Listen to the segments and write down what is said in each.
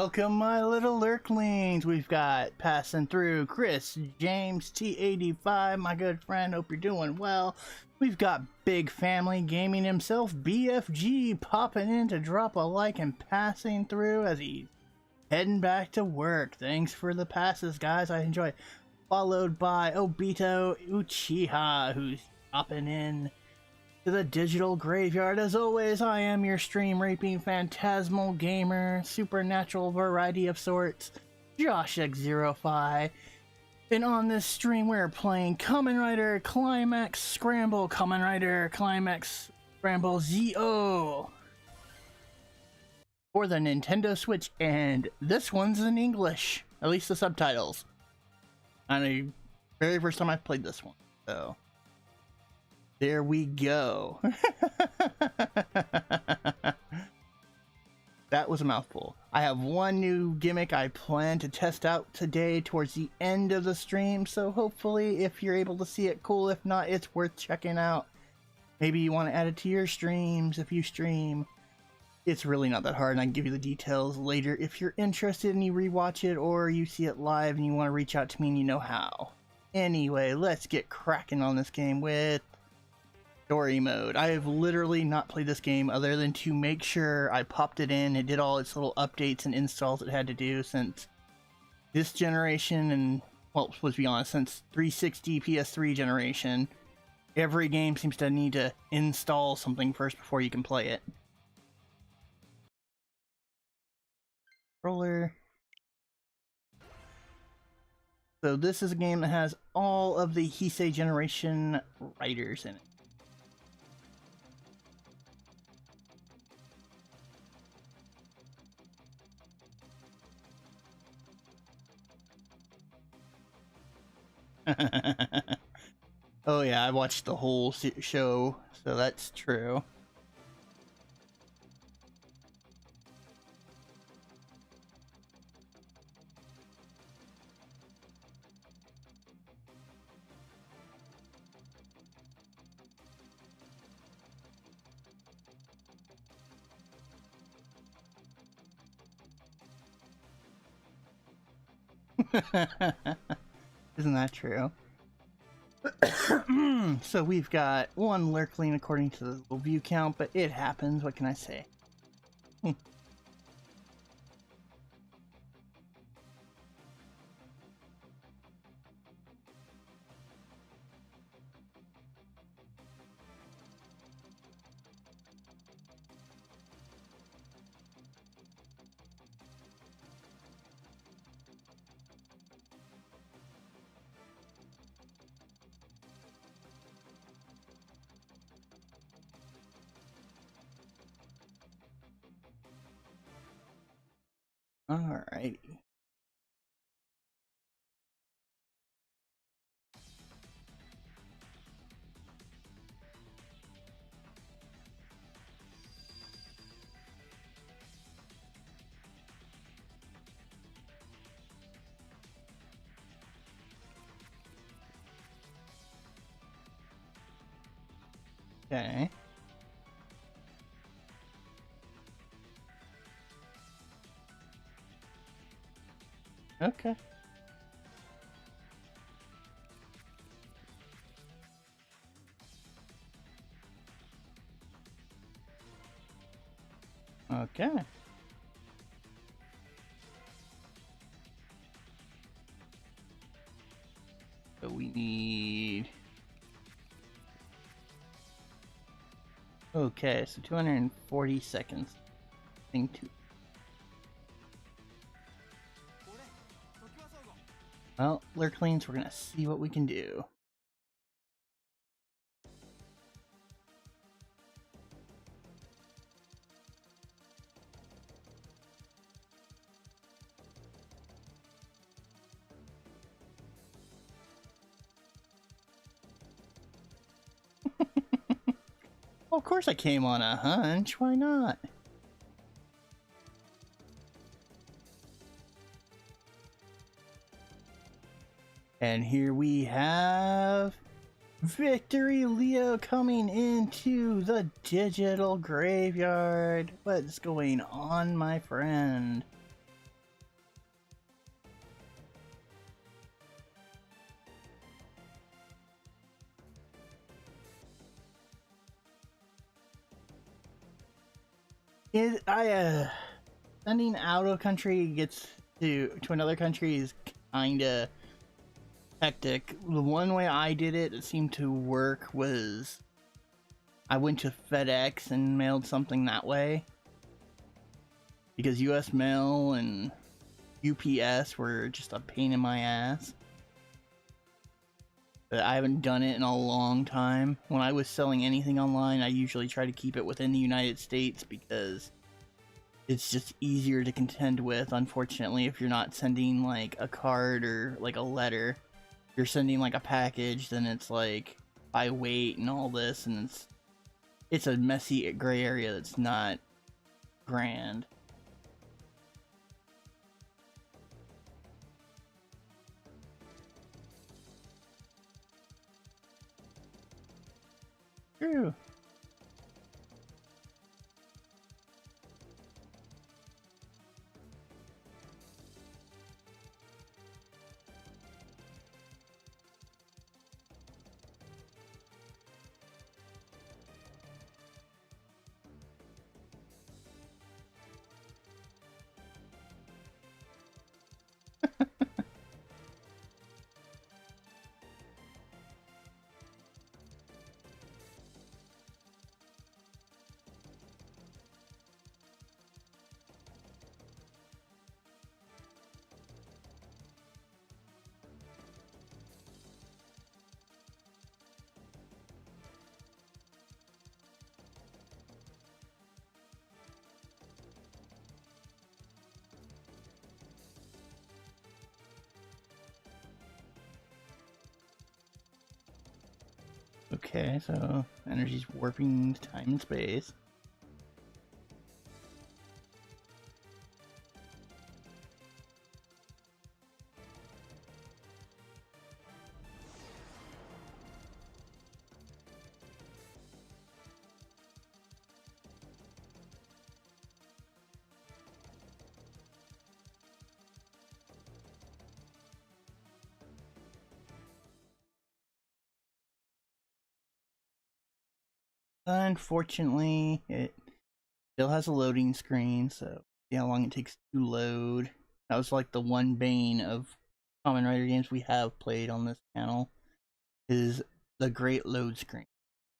Welcome, my little lurklings. We've got passing through Chris, James, T85, my good friend. Hope you're doing well. We've got Big Family Gaming himself, BFG, popping in to drop a like and passing through as he's heading back to work. Thanks for the passes, guys. I enjoy it. Followed by Obito Uchiha, who's popping in to the digital graveyard. As always, I am your stream raping phantasmal gamer, supernatural variety of sorts, Josh X05. And on this stream, we're playing Kamen Rider Climax Scramble, Kamen Rider Climax Scramble ZO for the Nintendo Switch, and this one's in English, at least the subtitles. And the very first time I've played this one, so there we go. That was a mouthful. I have one new gimmick I plan to test out today towards the end of the stream, so hopefully if you're able to see it, cool. If not, it's worth checking out. Maybe you want to add it to your streams if you stream. It's really not that hard, and I can give you the details later if you're interested and you rewatch it, or you see it live and you want to reach out to me and you know how. Anyway, let's get cracking on this game with story mode. I have literally not played this game other than to make sure I popped it in. It did all its little updates and installs it had to do since this generation, and well, let's be honest, since 360 PS3 generation, every game seems to need to install something first before you can play it. Controller. So this is a game that has all of the Heisei generation riders in it. Oh yeah, I watched the whole show, so that's true. Isn't that true? So we've got one lurkling according to the little view count, but it happens. What can I say? Alrighty. Okay. Okay. Okay. So we need... Okay, so 240 seconds. Thing two. Well, lurklings, we're gonna see what we can do. Well, of course I came on a hunch, why not? And here we have Victory Leo coming into the digital graveyard. What's going on, my friend? Sending out of a country gets to another country is kinda hectic. The one way I did it that seemed to work was I went to FedEx and mailed something that way, because US Mail and UPS were just a pain in my ass. But I haven't done it in a long time. When I was selling anything online, I usually try to keep it within the United States because it's just easier to contend with. Unfortunately, if you're not sending like a card or like a letter, if you're sending like a package, then it's like by weight and all this, and it's a messy gray area that's not grand. True. Okay, so energy's warping time and space. Unfortunately, it still has a loading screen, so see how long it takes to load. That was like the one bane of Kamen Rider games we have played on this channel, is the great load screen.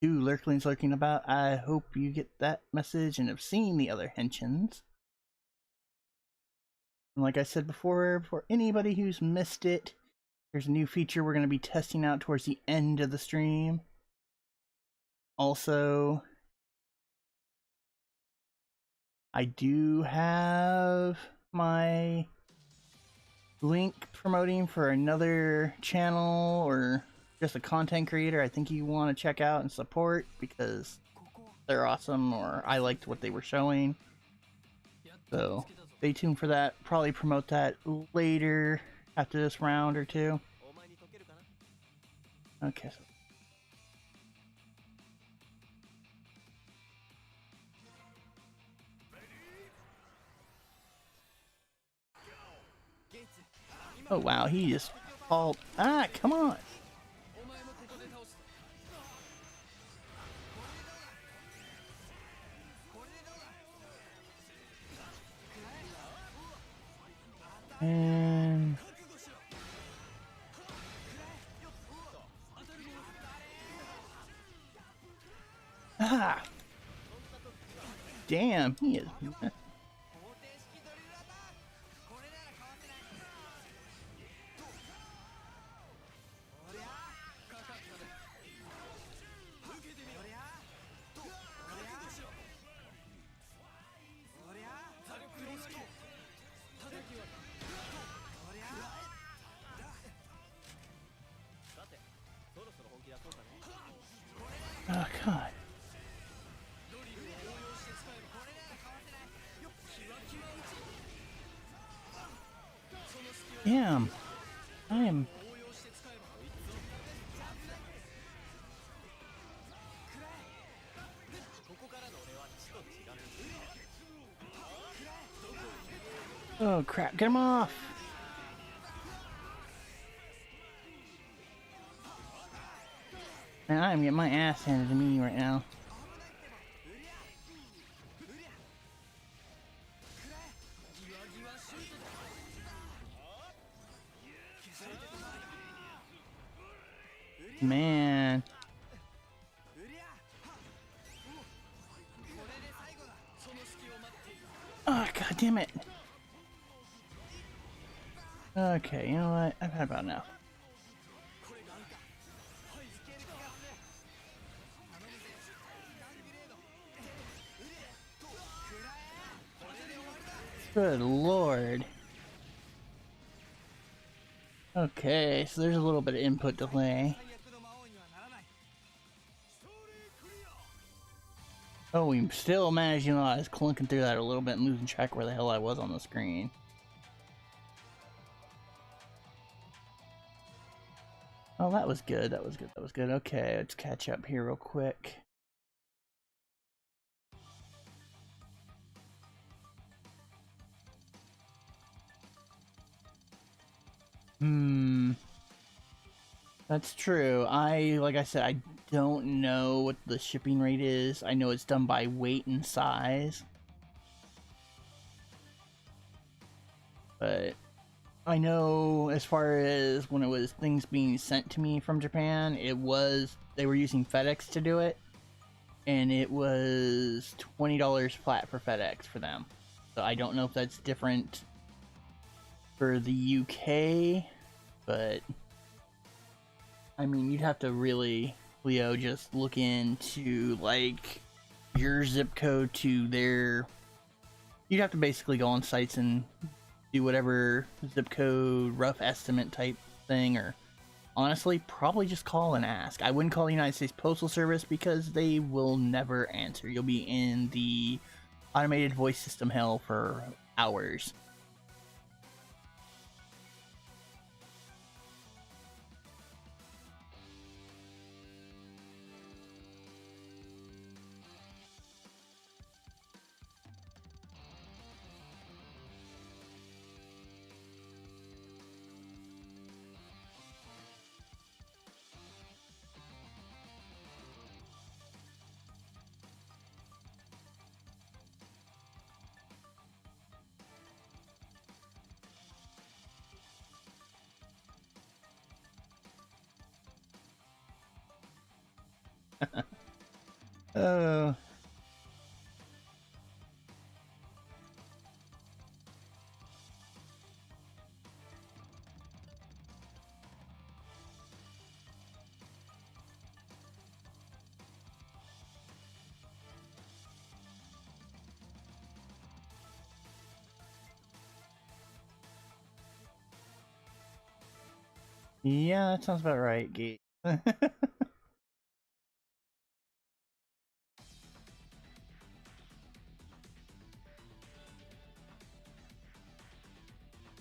To lurklings lurking about, I hope you get that message and have seen the other henshins. And like I said before, for anybody who's missed it, there's a new feature we're going to be testing out towards the end of the stream. Also, I do have my link promoting for another channel or just a content creator I think you want to check out and support because they're awesome, or I liked what they were showing. So stay tuned for that. Probably promote that later after this round or two. Okay. Oh wow, he just called. Ah, come on. And ah, damn, he is. Oh god. Damn. I am. Oh crap, get him off! Man, I'm getting my ass handed to me right now. man. Oh, god damn it. Okay, you know what? I've had about enough. Good lord. Okay, so there's a little bit of input delay. Oh, we still managed, you know, I was clunking through that a little bit and losing track where the hell I was on the screen. Oh, that was good, that was good, that was good. Okay, let's catch up here real quick. That's true. Like I said, I don't know what the shipping rate is. I know it's done by weight and size. But I know as far as when it was things being sent to me from Japan, they were using FedEx to do it. And it was $20 flat for FedEx for them. So I don't know if that's different for the UK, but I mean, you'd have to really, Leo, just look into like your zip code to their. You'd have to basically go on sites and do whatever zip code rough estimate type thing, or honestly, probably just call and ask. I wouldn't call the United States Postal Service because they will never answer. You'll be in the automated voice system hell for hours. Oh. Yeah, that sounds about right, Gate.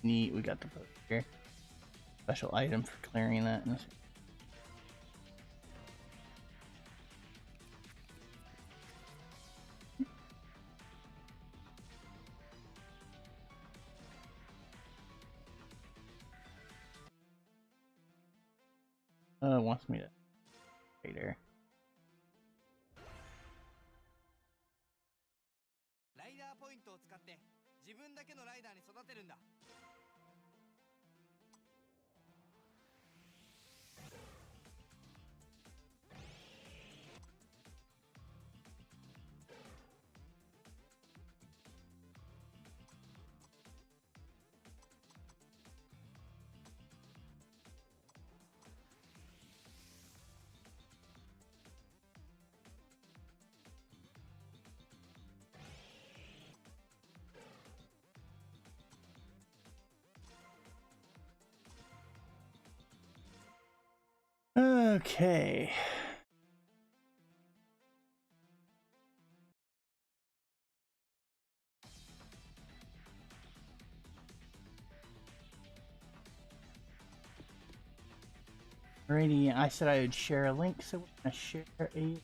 Neat, we got the vote here. Special item for clearing that. It wants me to stay there. Okay. Alrighty, I said I would share a link, so we're gonna share a.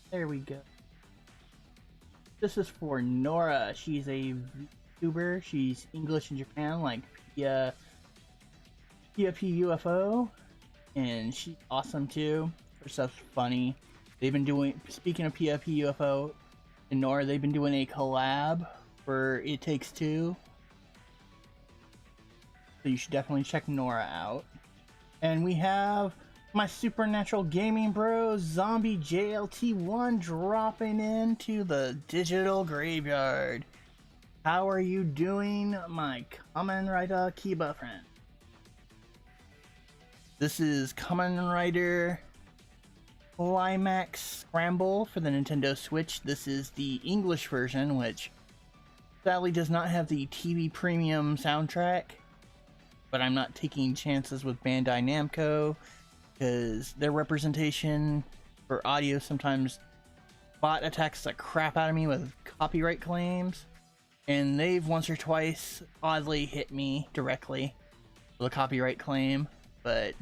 There we go. This is for Nora. She's a YouTuber. She's English in Japan, like pt.1, and she's awesome too. Her stuff's funny. They've been doing, speaking of pt.1 and Nora, they've been doing a collab for It Takes Two. So you should definitely check Nora out. And we have my supernatural gaming bro, Zombie JLT1, dropping into the digital graveyard. How are you doing, my Kamen Rider Kiba friend? This is Kamen Rider Climax Scramble for the Nintendo Switch. This is the English version, which sadly does not have the TV Premium soundtrack. But I'm not taking chances with Bandai Namco, because their representation for audio sometimes bot attacks the crap out of me with copyright claims, and they've once or twice oddly hit me directly with a copyright claim, but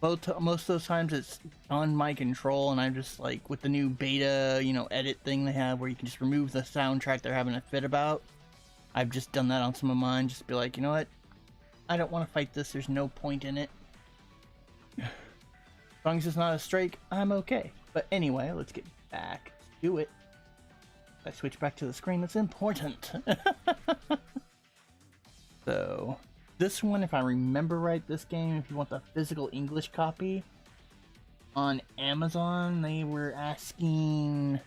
most of those times it's on my control, and I'm just like, with the new beta, edit thing they have where you can just remove the soundtrack they're having a fit about. I've just done that on some of mine, just be like, you know what? I don't want to fight this, there's no point in it. As long as it's not a strike, I'm okay. But anyway, let's get back to it. I switch back to the screen, that's important. So, this one, if I remember right, this game, if you want the physical English copy, on Amazon, they were asking,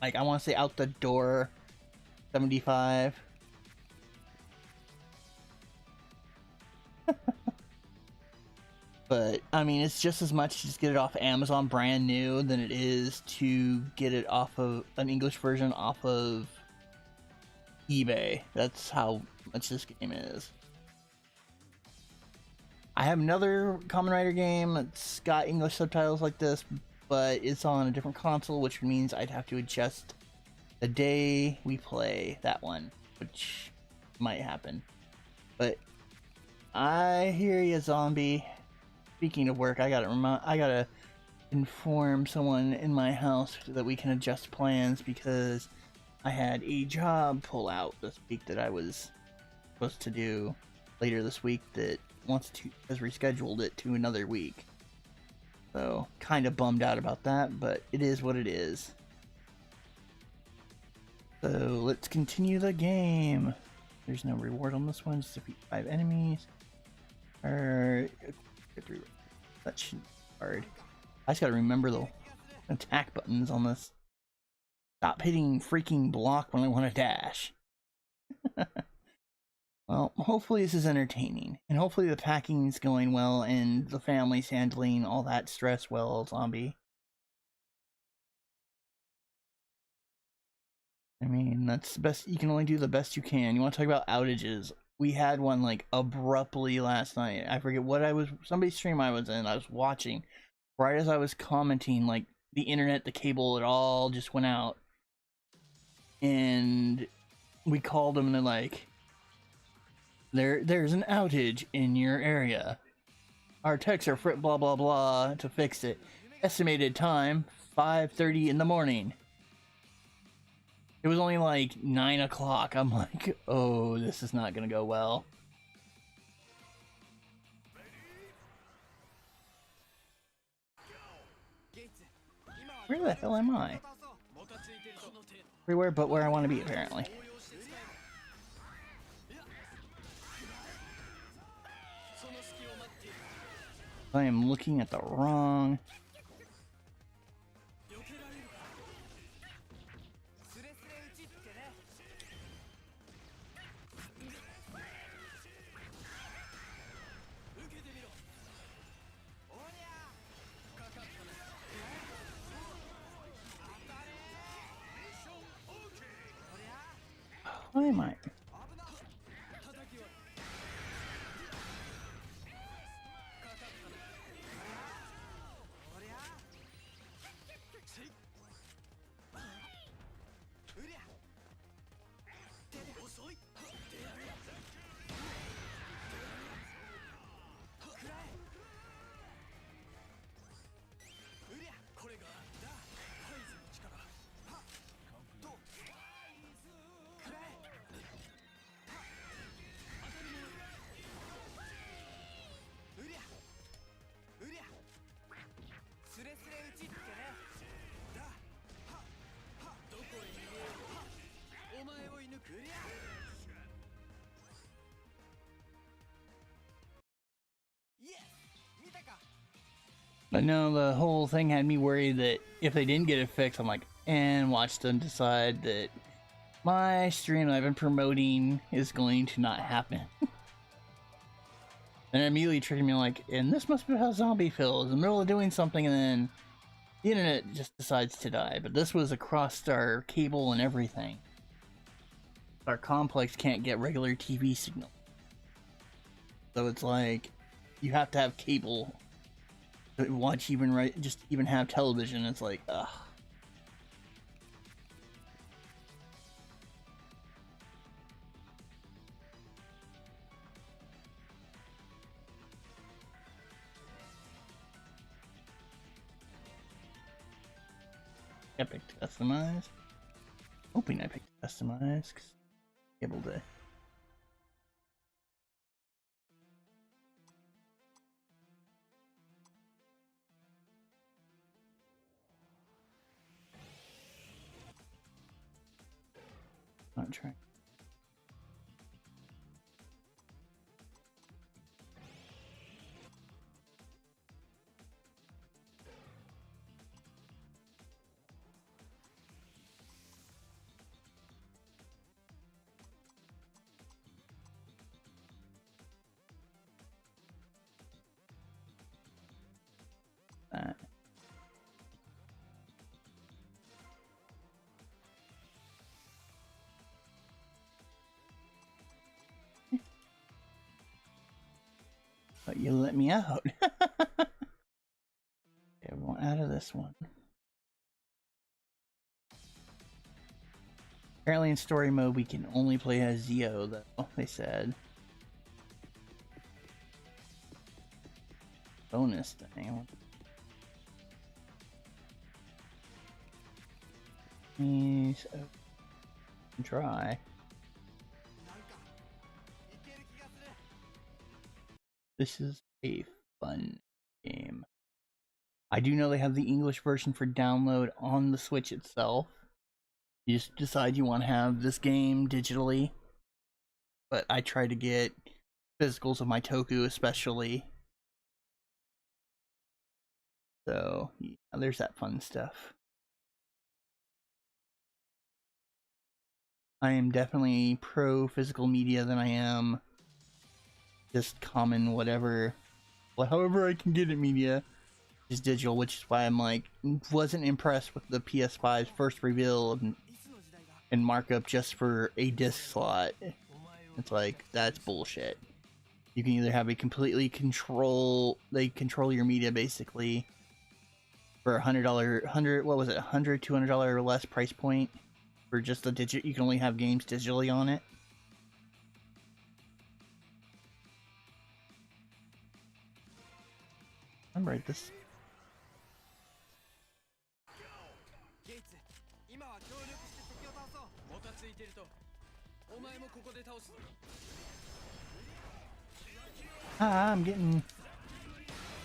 like, I want to say out the door, $75. But I mean, it's just as much to just get it off Amazon brand new than it is to get it off of an English version off of eBay. That's how much this game is. I have another Kamen Rider game that's got English subtitles like this, but it's on a different console, which means I'd have to adjust the day we play that one, which might happen. But I hear ya, Zombie. Speaking of work, I gotta inform someone in my house that we can adjust plans, because I had a job pull out this week that I was supposed to do later this week that has rescheduled it to another week. So, kind of bummed out about that, but it is what it is. So, let's continue the game. There's no reward on this one, just defeat 5 enemies. That should be hard. I just gotta remember the attack buttons on this. Stop hitting freaking block when I want to dash. Well, hopefully this is entertaining, and hopefully the packing's going well and the family's handling all that stress well, Zombie. I mean, that's the best. You can only do the best you can. You want to talk about outages? We had one like abruptly last night. I forget what somebody's stream I was in. I was watching right as I was commenting, like the internet, the cable, it all just went out. And we called them and they're like, there's an outage in your area. Our techs are blah blah blah to fix it. Estimated time 5:30 in the morning. It was only like 9 o'clock. I'm like, oh, this is not gonna go well. Where the hell am I? Everywhere but where I want to be, apparently. I am looking at the wrong... Why am I? But no, the whole thing had me worried that if they didn't get it fixed, I'm like, and watch them decide that my stream I've been promoting is going to not happen. And it immediately triggered me like, and this must be how zombie feels, in the middle of doing something and then the internet just decides to die. But this was across our cable and everything. Our complex can't get regular TV signal. So it's like, you have to have cable to watch just even have television. It's like, ugh. I picked customize. Hoping I picked customize, cause I'm able to. Not trying. That. But you let me out. Okay, we want out of this one. Apparently in story mode we can only play as Zio though, they said. Bonus thing. Please try. This is a fun game. I do know they have the English version for download on the Switch itself. You just decide you want to have this game digitally. But I try to get physicals of my Toku especially. So, yeah, there's that fun stuff. I am definitely pro physical media than I am just common whatever, however I can get it media is digital, which is why I'm like, wasn't impressed with the PS5's first reveal and markup just for a disc slot. It's like, that's bullshit. You can either have a completely control your media basically for $100, what was it, $200 or less price point for just the digit. You can only have games digitally on it. I'm right this. I'm getting.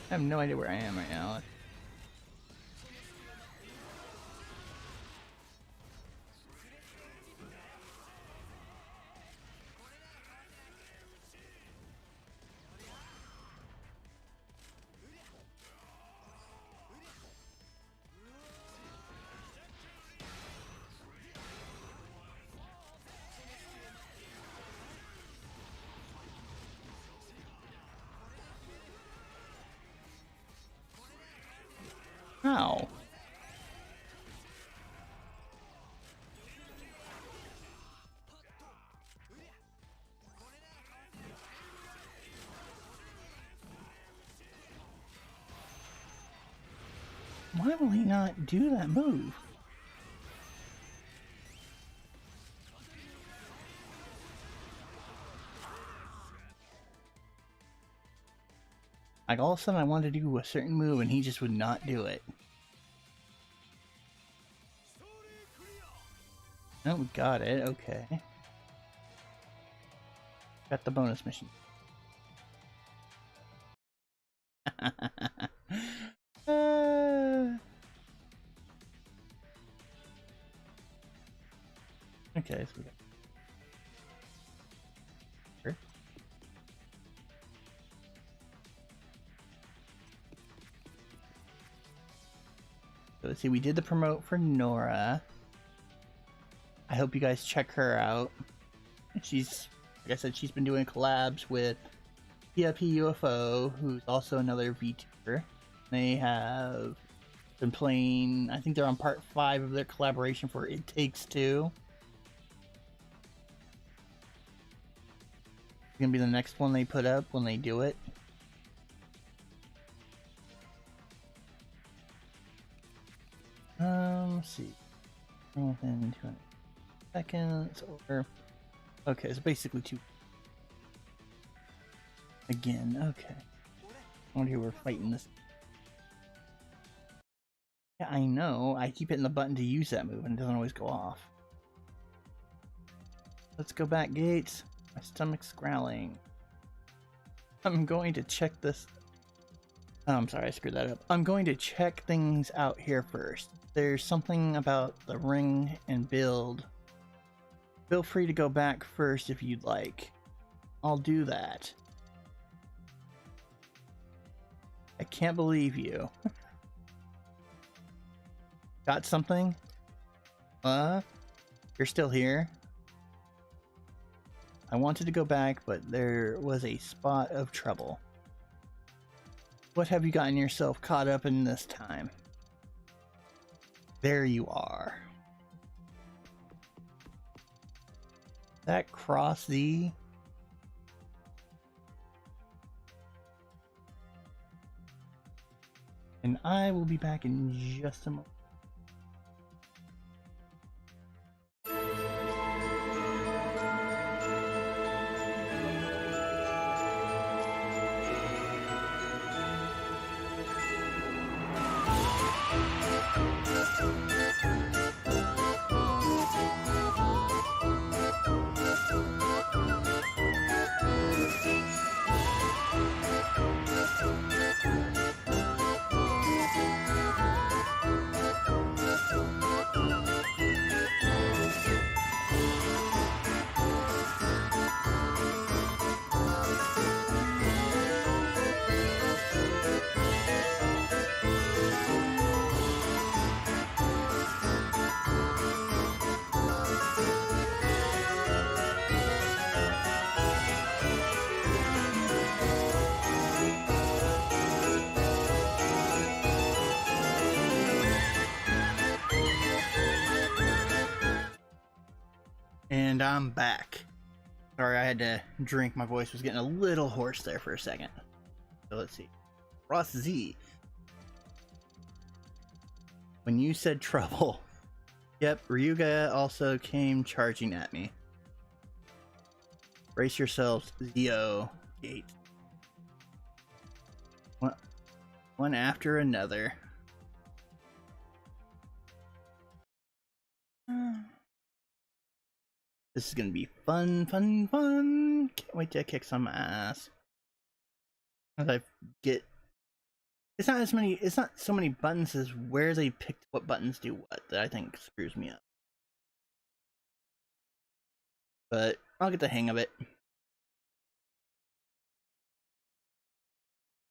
I have no idea where I am right now. How? Why will he not do that move? Like all of a sudden I wanted to do a certain move and he just would not do it. Oh, we got it. Okay. Got the bonus mission. Okay, so we got let's see, we did the promote for Nora. I hope you guys check her out. She's, like I said, she's been doing collabs with pt.1 UFO, who's also another VTuber. They have been playing, I think they're on part 5 of their collaboration for It Takes Two. It's gonna be the next one they put up when they do it. Let's see. Within 200 seconds, or okay, it's basically 2. Again, okay. I wonder who we're fighting this. Yeah, I know. I keep hitting the button to use that move and it doesn't always go off. Let's go back, Gates. My stomach's growling. I'm going to check this. Oh, I'm sorry, I screwed that up. I'm going to check things out here first. There's something about the ring and build. Feel free to go back first if you'd like. I'll do that. I can't believe you. Got something? You're still here? I wanted to go back, but there was a spot of trouble. What have you gotten yourself caught up in this time? There you are. That cross Z. And I will be back in just a moment. And I'm back. Sorry, I had to drink. My voice was getting a little hoarse there for a second. So let's see. Ross Z. When you said trouble. Yep, Ryuga also came charging at me. Brace yourselves, Zio Gate. One after another. This is gonna be fun, fun, fun. Can't wait to kick some ass. As I get, it's not so many buttons as where they picked what buttons do what that I think screws me up. But I'll get the hang of it.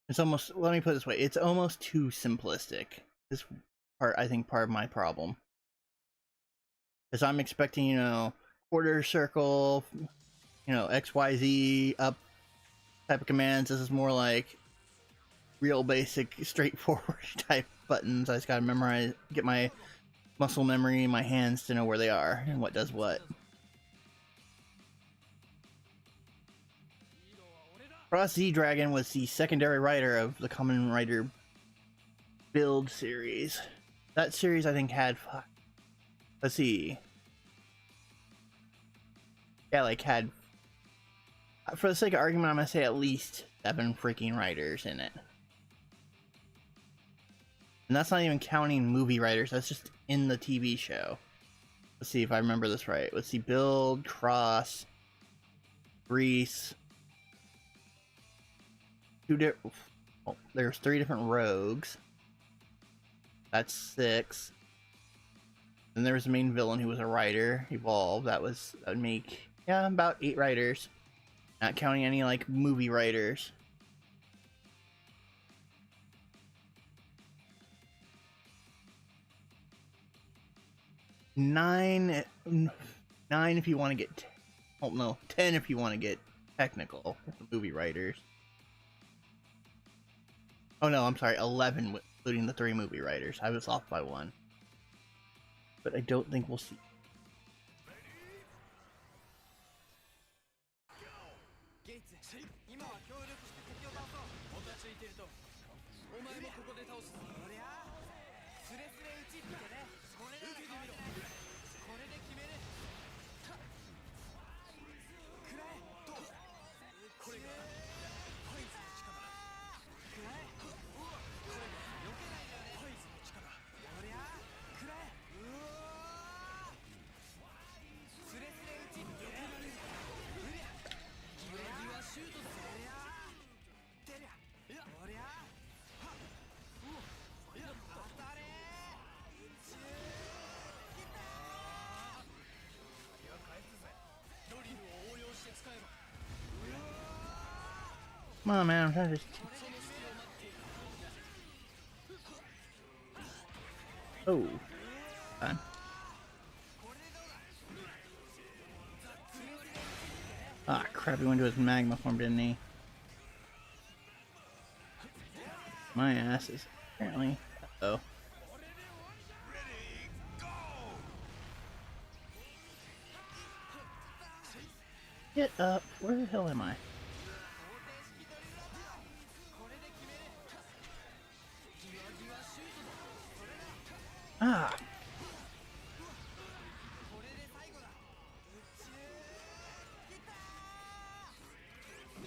It's almost, let me put it this way, it's almost too simplistic. This part, I think, part of my problem. Because I'm expecting, you know, quarter circle, you know, XYZ up type of commands. This is more like real basic, straightforward type buttons. I just gotta memorize, get my muscle memory in my hands to know where they are and what does what. Cross Z Dragon was the secondary writer of the Kamen Rider build series. That series, I think, had, let's see, yeah, like had, for the sake of argument, I'm gonna say at least 7 freaking writers in it. And that's not even counting movie writers, that's just in the TV show. Let's see if I remember this right. Let's see, Build, Cross, Grease, there's 3 different rogues. That's 6. Then there was the main villain who was a writer, Evolve. That would make, yeah, about 8 writers. Not counting any, like, movie writers. 9, 9 if you want to get, oh no, 10 if you want to get technical with the movie writers. Oh no, I'm sorry, 11 including the 3 movie writers. I was off by 1. But I don't think we'll see. Come on, man, I'm trying to just... Oh. Fine. Ah, crap, he went to his magma form, didn't he? My ass is apparently... Uh-oh. Get up. Where the hell am I? Ah.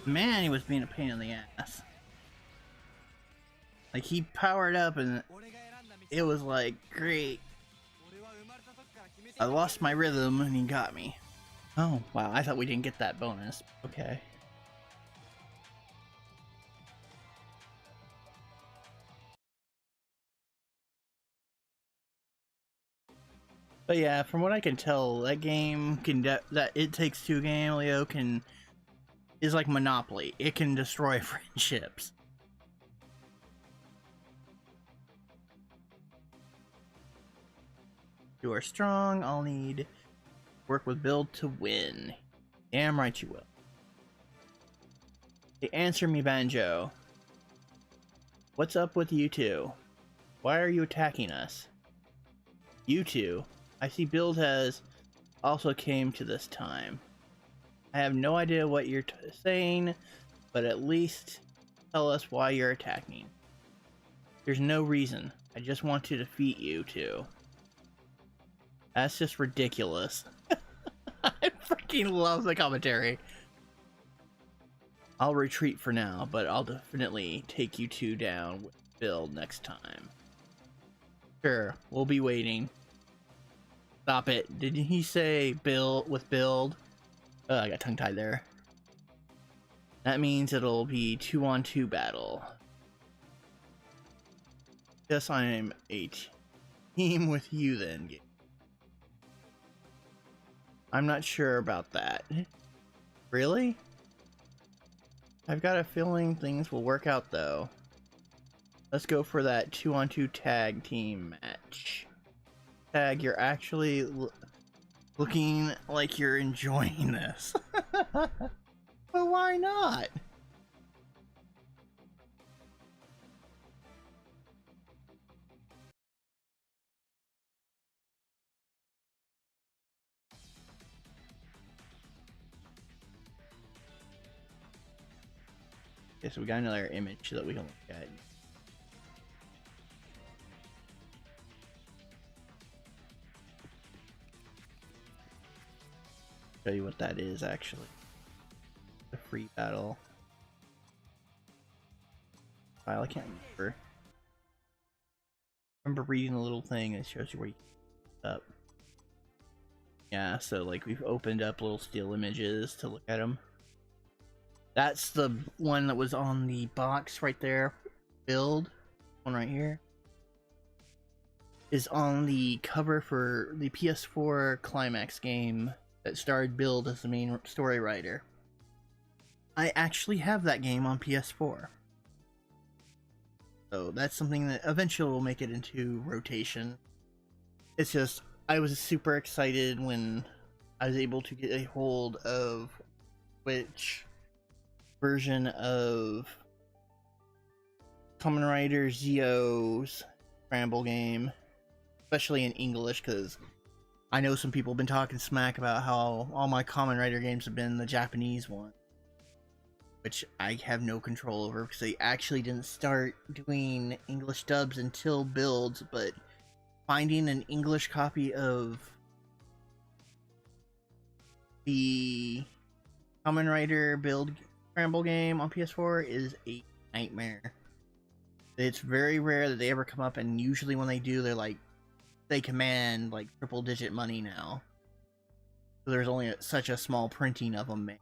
Man, he was being a pain in the ass. Like, he powered up and it was like, great. I lost my rhythm and he got me. Oh, wow, I thought we didn't get that bonus. Okay. But yeah, from what I can tell, that game can that It Takes Two game, Leo, is like Monopoly. It can destroy friendships. You are strong. I'll need work with build to win. Damn right you will. Hey, answer me, Banjo. What's up with you two? Why are you attacking us? You two? I see Build has also came to this time. I have no idea what you're saying, but at least tell us why you're attacking. There's no reason. I just want to defeat you two. That's just ridiculous. I freaking love the commentary. I'll retreat for now, but I'll definitely take you two down with Build next time. Sure, we'll be waiting. Stop it. Didn't he say build? I got tongue-tied there. That means it'll be 2-on-2 battle. Guess I'm a team with you then. I'm not sure about that. Really? I've got a feeling things will work out though. Let's go for that 2-on-2 tag team match. Tag, you're actually looking like you're enjoying this. But why not? Okay, so we got another image that we can look at. Show you what that is actually. The free battle file. I can't remember. I remember reading a little thing that shows you where you can up. Yeah, so like we've opened up little still images to look at them. That's the one that was on the box right there. Build. One right here. Is on the cover for the PS4 Climax game that starred Build as the main story writer. I actually have that game on PS4. So that's something that eventually will make it into rotation. It's just I was super excited when I was able to get a hold of which version of Kamen Rider Zio's Scramble game, especially in English, because I know some people have been talking smack about how all my Kamen Rider games have been the Japanese one, which I have no control over because they actually didn't start doing English dubs until builds, but finding an English copy of the Kamen Rider build Scramble game on PS4 is a nightmare. It's very rare that they ever come up, and usually when they do, they command like triple digit money now. So there's only such a small printing of them made.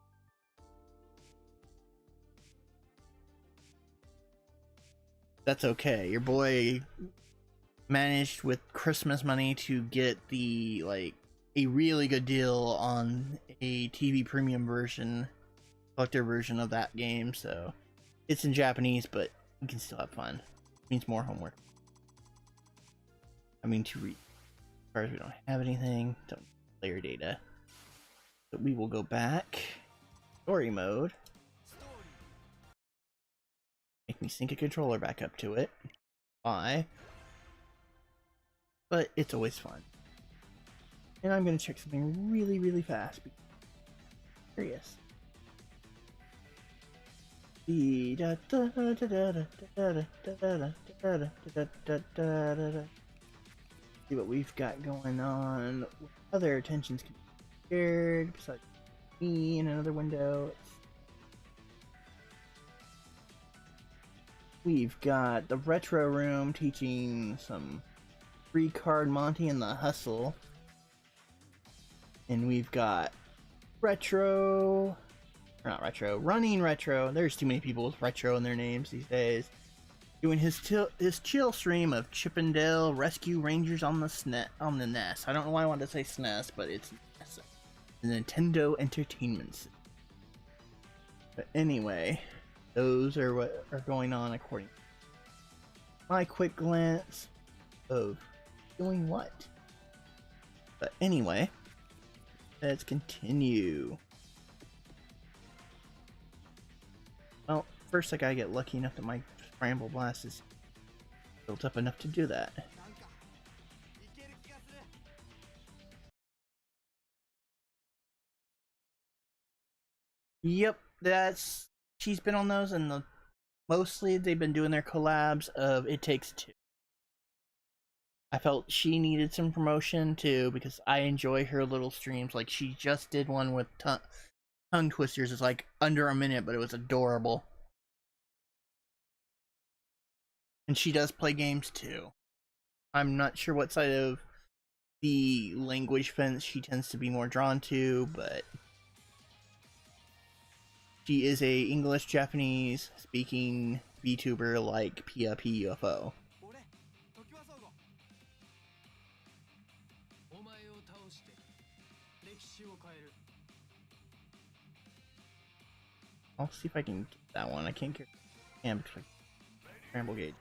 That's okay. Your boy managed with Christmas money to get a really good deal on a TV premium version, collector version of that game. So it's in Japanese, but you can still have fun. It means more homework. I mean, to read. As far as we don't have anything, don't need player data. But we will go back. Story mode. Make me sync a controller back up to it. Why? But it's always fun. And I'm gonna check something really, really fast. Curious. See what we've got going on. Other attentions can be shared besides me in another window. We've got the retro room teaching some free card Monty and the Hustle. And we've got retro, or not retro, running retro. There's too many people with retro in their names these days. Doing his chill stream of Chippendale Rescue Rangers on the NES. I don't know why I wanted to say SNES, but it's NES. The Nintendo Entertainment System. But anyway, those are what are going on according to my quick glance of doing what. But anyway, let's continue. Well, first I gotta get lucky enough that my Scramble Blast is built up enough to do that. Yep, she's been on those, and mostly they've been doing their collabs of It Takes Two. I felt she needed some promotion too because I enjoy her little streams. Like she just did one with tongue twisters. It's like under a minute, but it was adorable. And she does play games too. I'm not sure what side of the language fence she tends to be more drawn to, but she is a English Japanese speaking VTuber like Pia P UFO. I'll see if I can get that one. I can't get Scramble Gauge.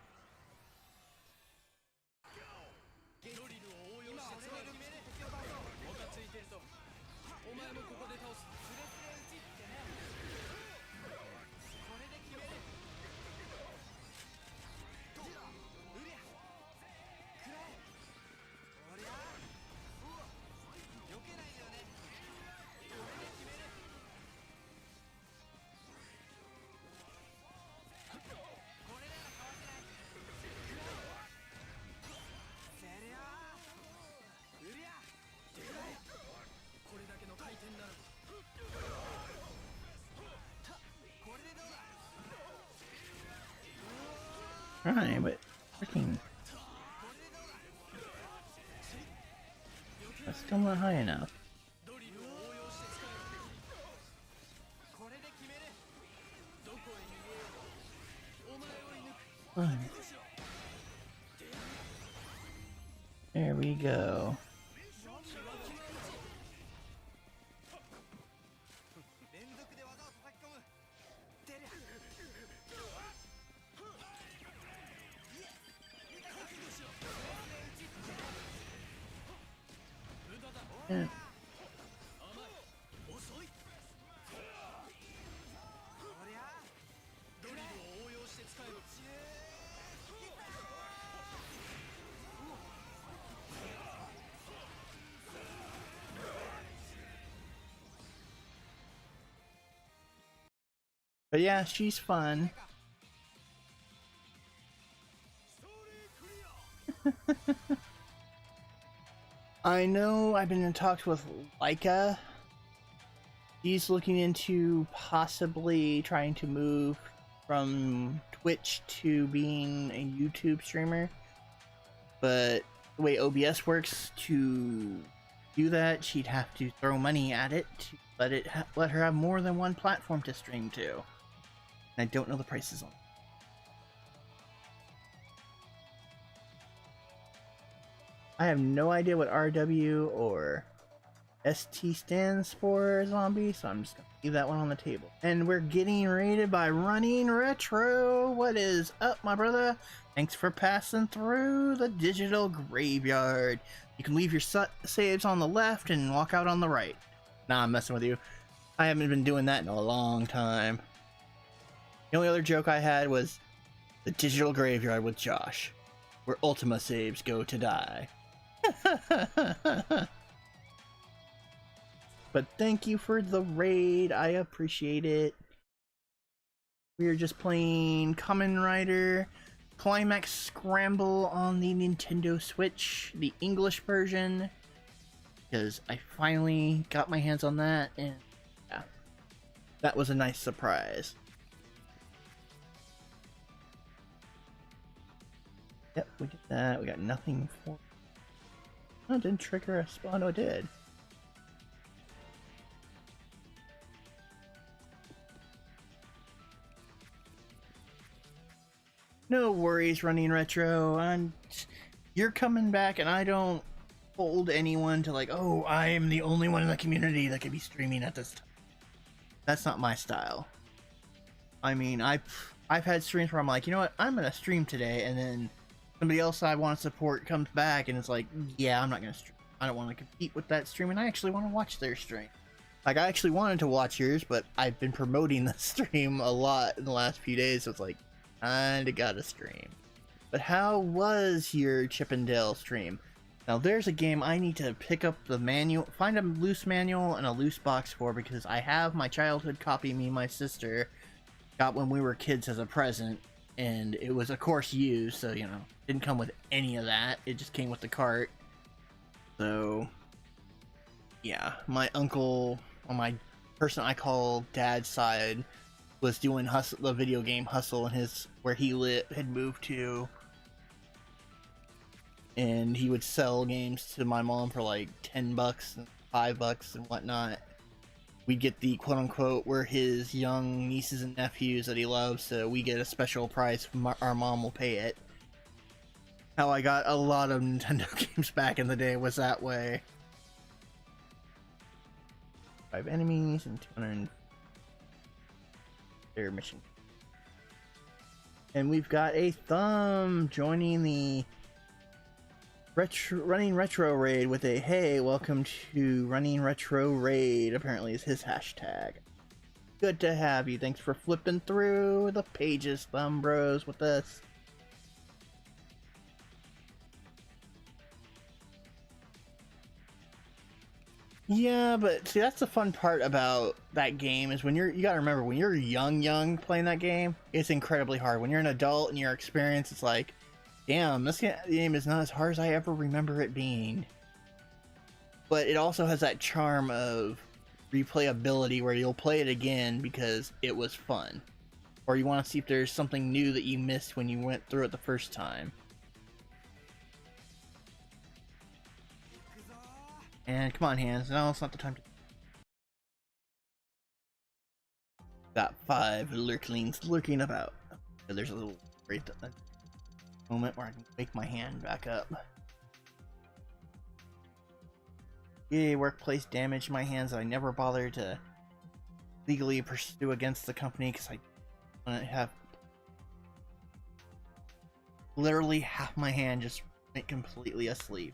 Right, but freaking that's still not high enough. Fine. There we go. Yeah. But yeah, she's fun. I know I've been in talks with Leica. He's looking into possibly trying to move from Twitch to being a YouTube streamer. But the way OBS works, to do that, she'd have to throw money at it to let her have more than one platform to stream to. And I don't know the prices on it. I have no idea what RW or ST stands for, zombie, so I'm just gonna leave that one on the table. And we're getting rated by Running Retro. What is up, my brother? Thanks for passing through the digital graveyard. You can leave your saves on the left and walk out on the right. Nah, I'm messing with you. I haven't been doing that in a long time. The only other joke I had was the digital graveyard with Josh, where Ultima saves go to die. But thank you for the raid, I appreciate it. We are just playing Kamen Rider Climax Scramble on the Nintendo Switch, the English version, because I finally got my hands on that, and yeah, that was a nice surprise. Yep, we did that. We got nothing for... Oh, it didn't trigger a spawn. No, it did. No worries, Running Retro. You're coming back, and I don't hold anyone to like, oh, I am the only one in the community that could be streaming at this time. That's not my style. I mean, I've had streams where I'm like, you know what, I'm gonna stream today, and then somebody else I want to support comes back, and it's like, yeah, I'm not gonna stream. I don't want to compete with that stream, and I actually want to watch their stream. Like, I actually wanted to watch yours, but I've been promoting the stream a lot in the last few days, so it's like, kinda gotta stream. But how was your Chip and Dale stream? Now there's a game I need to pick up the manual, find a loose manual and a loose box for, because I have my childhood copy me and my sister got when we were kids as a present, and it was of course used, so you know, didn't come with any of that, it just came with the cart. So yeah, my uncle on my person I call dad's side was doing the video game Hustle in his where he had moved to, and he would sell games to my mom for like $10 and $5 and whatnot. We'd get the quote-unquote, we're his young nieces and nephews that he loves, so we get a special price, our mom will pay it. How I got a lot of Nintendo games back in the day was that way. 5 enemies and 200 their mission. And we've got a Thumb joining the Running Retro raid with a hey, welcome to Running Retro raid, apparently is his hashtag. Good to have you. Thanks for flipping through the pages, Thumb Bros, with us. Yeah, but see, that's the fun part about that game is when you gotta remember, when you're young playing that game, it's incredibly hard. When you're an adult and your experience, it's like, damn, this game is not as hard as I ever remember it being. But it also has that charm of replayability where you'll play it again because it was fun. Or you want to see if there's something new that you missed when you went through it the first time. And come on, hands. No, it's not the time to... Got 5 lurklings lurking about. There's a little great moment where I can wake my hand back up. Yay, workplace damage my hands that I never bothered to legally pursue against the company because I want to have literally half my hand just went completely asleep.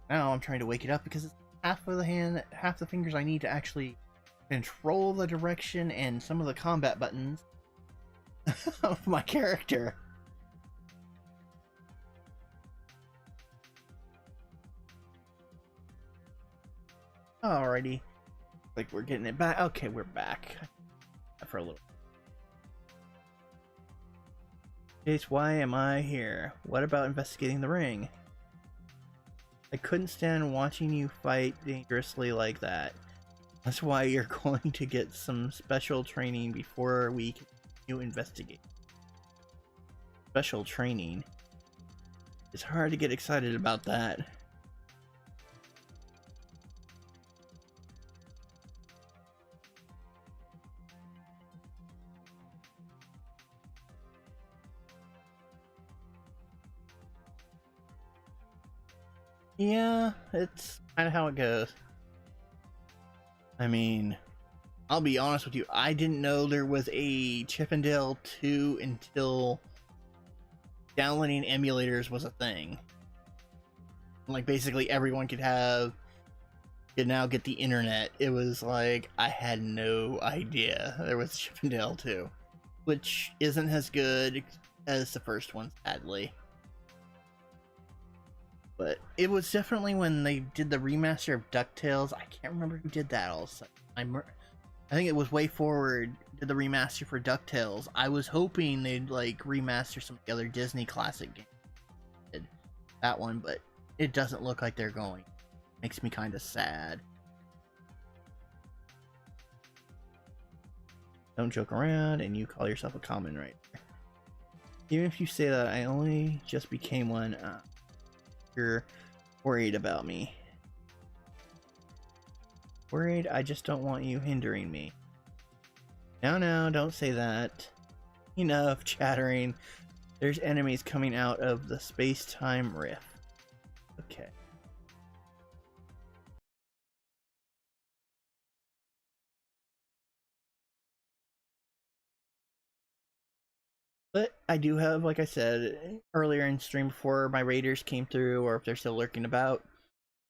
Now I'm trying to wake it up because it's half of the hand, half the fingers I need to actually control the direction and some of the combat buttons of my character. Alrighty. Like we're getting it back. Okay, we're back. For a little. Jace, why am I here? What about investigating the ring? I couldn't stand watching you fight dangerously like that. That's why you're going to get some special training before we continue investigate. Special training? It's hard to get excited about that. Yeah, it's kind of how it goes. I mean, I'll be honest with you, I didn't know there was a Chippendale 2 until downloading emulators was a thing. Like, basically everyone could now get the internet. It was like, I had no idea there was Chippendale 2, which isn't as good as the first one, sadly. But it was definitely when they did the remaster of DuckTales. I can't remember who did that also. I think it was Way Forward did the remaster for DuckTales. I was hoping they'd like remaster some of the other Disney classic games. That one, but it doesn't look like they're going. Makes me kind of sad. Don't joke around, and you call yourself a Kamen Rider. Even if you say that I only just became one, you're worried about me. Worried? I just don't want you hindering me. No, don't say that. Enough chattering. There's enemies coming out of the space-time rift. Okay. But I do have, like I said earlier in stream before my raiders came through, or if they're still lurking about,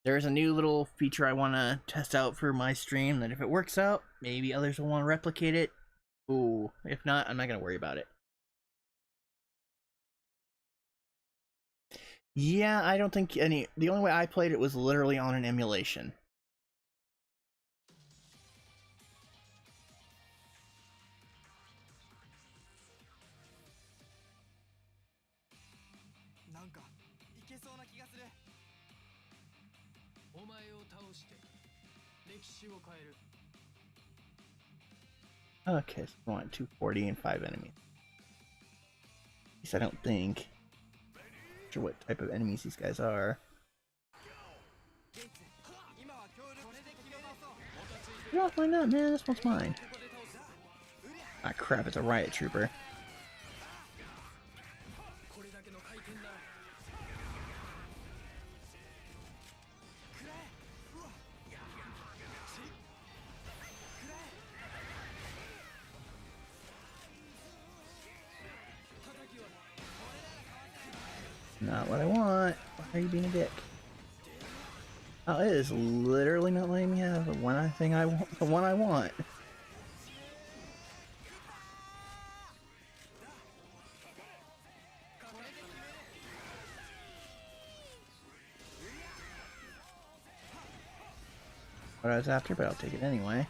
there's a new little feature I want to test out for my stream that if it works out, maybe others will want to replicate it. Ooh, if not, I'm not going to worry about it. Yeah, I don't think any... The only way I played it was literally on an emulation. Okay, so I want 240 and 5 enemies. At least I don't think. Not sure what type of enemies these guys are. Get off my nut, man. This one's mine. Ah, crap. It's a riot trooper. Not what I want. Why are you being a dick? Oh, it is literally not letting me have the one thing I want. The one I want. What I was after, but I'll take it anyway.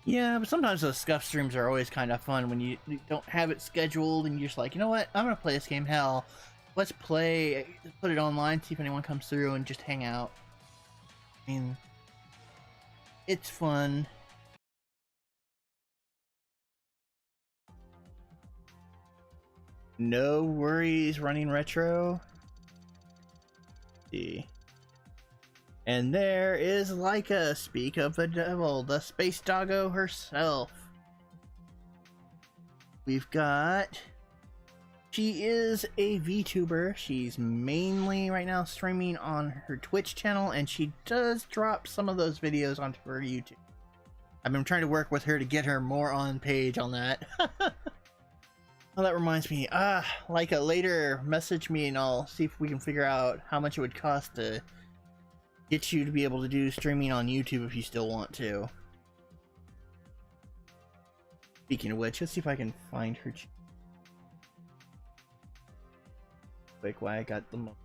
Yeah, but sometimes those scuff streams are always kind of fun when you don't have it scheduled and you're just like, you know what, I'm gonna play this game. Hell, let's play, put it online, see if anyone comes through and just hang out. I mean, it's fun. No worries running retro. Let's see. And there is Leica, speak of the devil, the space doggo herself. We've got... She is a VTuber. She's mainly right now streaming on her Twitch channel, and she does drop some of those videos onto her YouTube. I've been trying to work with her to get her more on page on that. Oh, that reminds me. Leica, later message me and I'll see if we can figure out how much it would cost to get you to be able to do streaming on YouTube if you still want to. Speaking of which, let's see if I can find her. Quick, why I got the moment.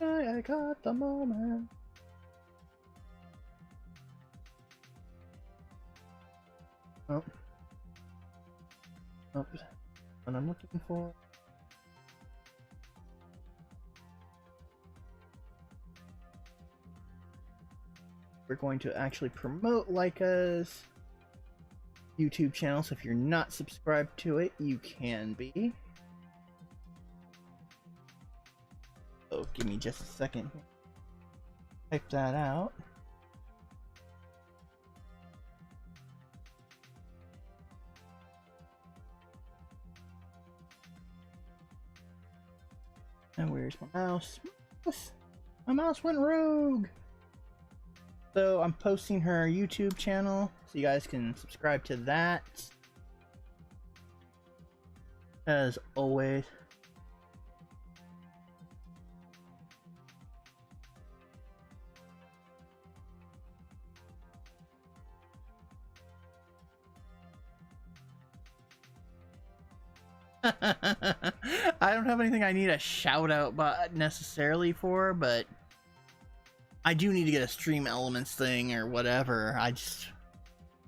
I got the moment. Oh. Oh. What I'm looking for. We're going to actually promote Leica's YouTube channel, so if you're not subscribed to it, you can be. So give me just a second. Type that out. And where's my mouse? My mouse went rogue! So I'm posting her YouTube channel, so you guys can subscribe to that. As always. I don't have anything I need a shout out necessarily for, but I do need to get a stream elements thing or whatever. I just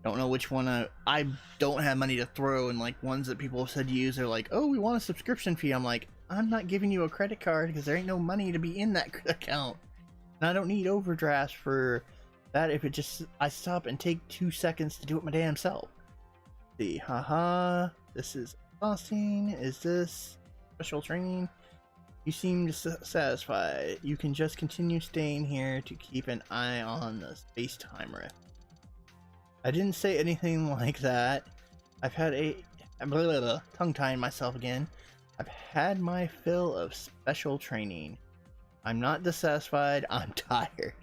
don't know which one. I don't have money to throw, and like ones that people have said to use are like, oh, we want a subscription fee. I'm like, I'm not giving you a credit card because there ain't no money to be in that account, and I don't need overdrafts for that. If it just I stop and take 2 seconds to do it my damn self. See, haha, this is costing. Is this special training? You seem satisfied. You can just continue staying here to keep an eye on the space-time rift. I didn't say anything like that. I've had tongue-tying myself again. I've had my fill of special training. I'm not dissatisfied. I'm tired.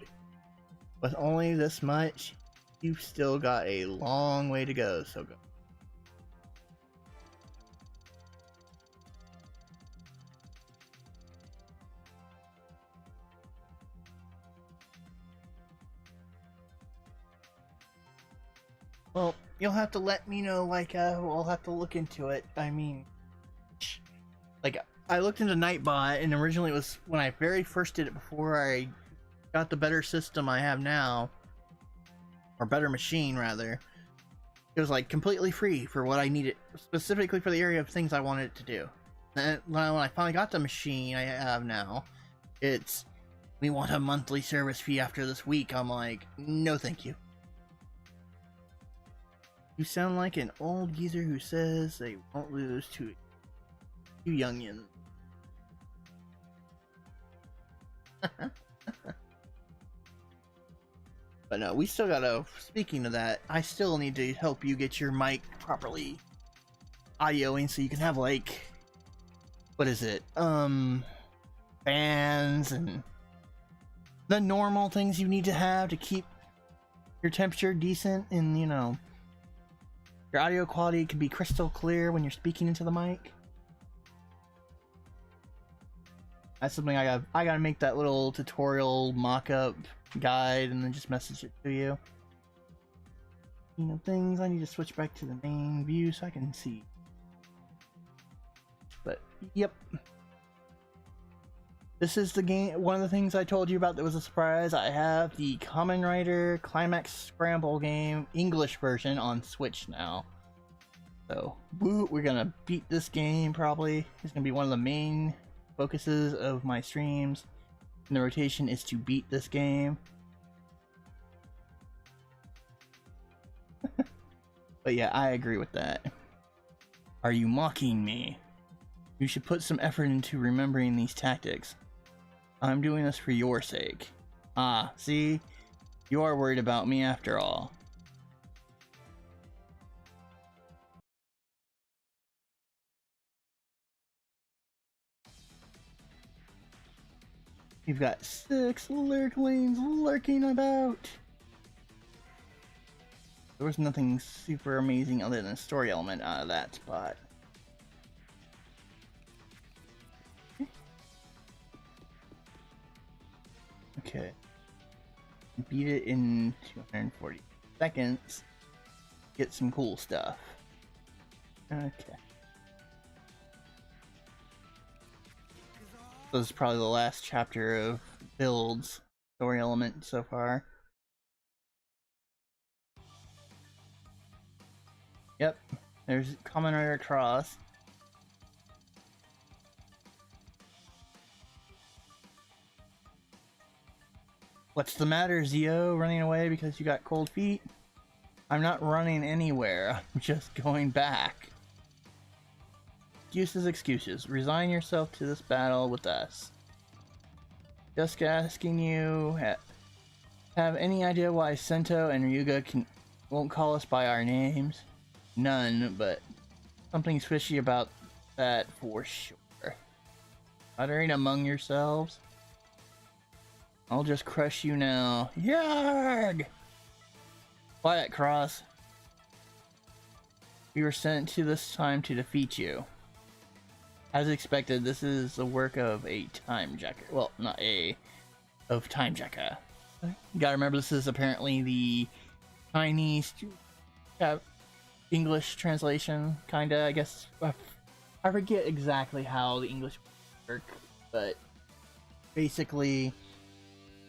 With only this much, you've still got a long way to go. So go. Well, you'll have to let me know, like, we'll have to look into it. I mean, like, I looked into Nightbot, and originally it was when I very first did it before I got the better system I have now, or better machine, rather. It was, like, completely free for what I needed, specifically for the area of things I wanted it to do. And when I finally got the machine I have now, it's, we want a monthly service fee after this week. I'm like, no thank you. You sound like an old geezer who says they won't lose to you youngins. But no, we still gotta, speaking of that, I still need to help you get your mic properly audioing so you can have, like, what is it, fans and the normal things you need to have to keep your temperature decent, and, you know, your audio quality can be crystal clear when you're speaking into the mic. That's something I gotta make that little tutorial mock-up guide and then just message it to you. You know, things I need to switch back to the main view so I can see. But yep. This is the game, one of the things I told you about that was a surprise. I have the Kamen Rider Climax Scramble game, English version, on Switch now. So, woo, we're gonna beat this game probably. It's gonna be one of the main focuses of my streams. And the rotation is to beat this game. But yeah, I agree with that. Are you mocking me? You should put some effort into remembering these tactics. I'm doing this for your sake. Ah, see? You are worried about me after all. You've got 6 lurklings lurking about. There was nothing super amazing other than a story element out of that spot. Okay. Beat it in 240 seconds. Get some cool stuff. Okay. This is probably the last chapter of Build's story element so far. Yep, there's Kamen Rider Cross. What's the matter, Zio? Running away because you got cold feet? I'm not running anywhere, I'm just going back. Excuses, excuses. Resign yourself to this battle with us. Just asking you, have any idea why Sento and Ryuga won't call us by our names? None, but something's fishy about that for sure. Muttering among yourselves? I'll just crush you now. Yarg! Quiet, Cross. We were sent to this time to defeat you. As expected, this is the work of a time jacker. Well, not a... of time jacker. You gotta remember, this is apparently the Chinese... English translation, kinda, I guess. I forget exactly how the English work, but basically,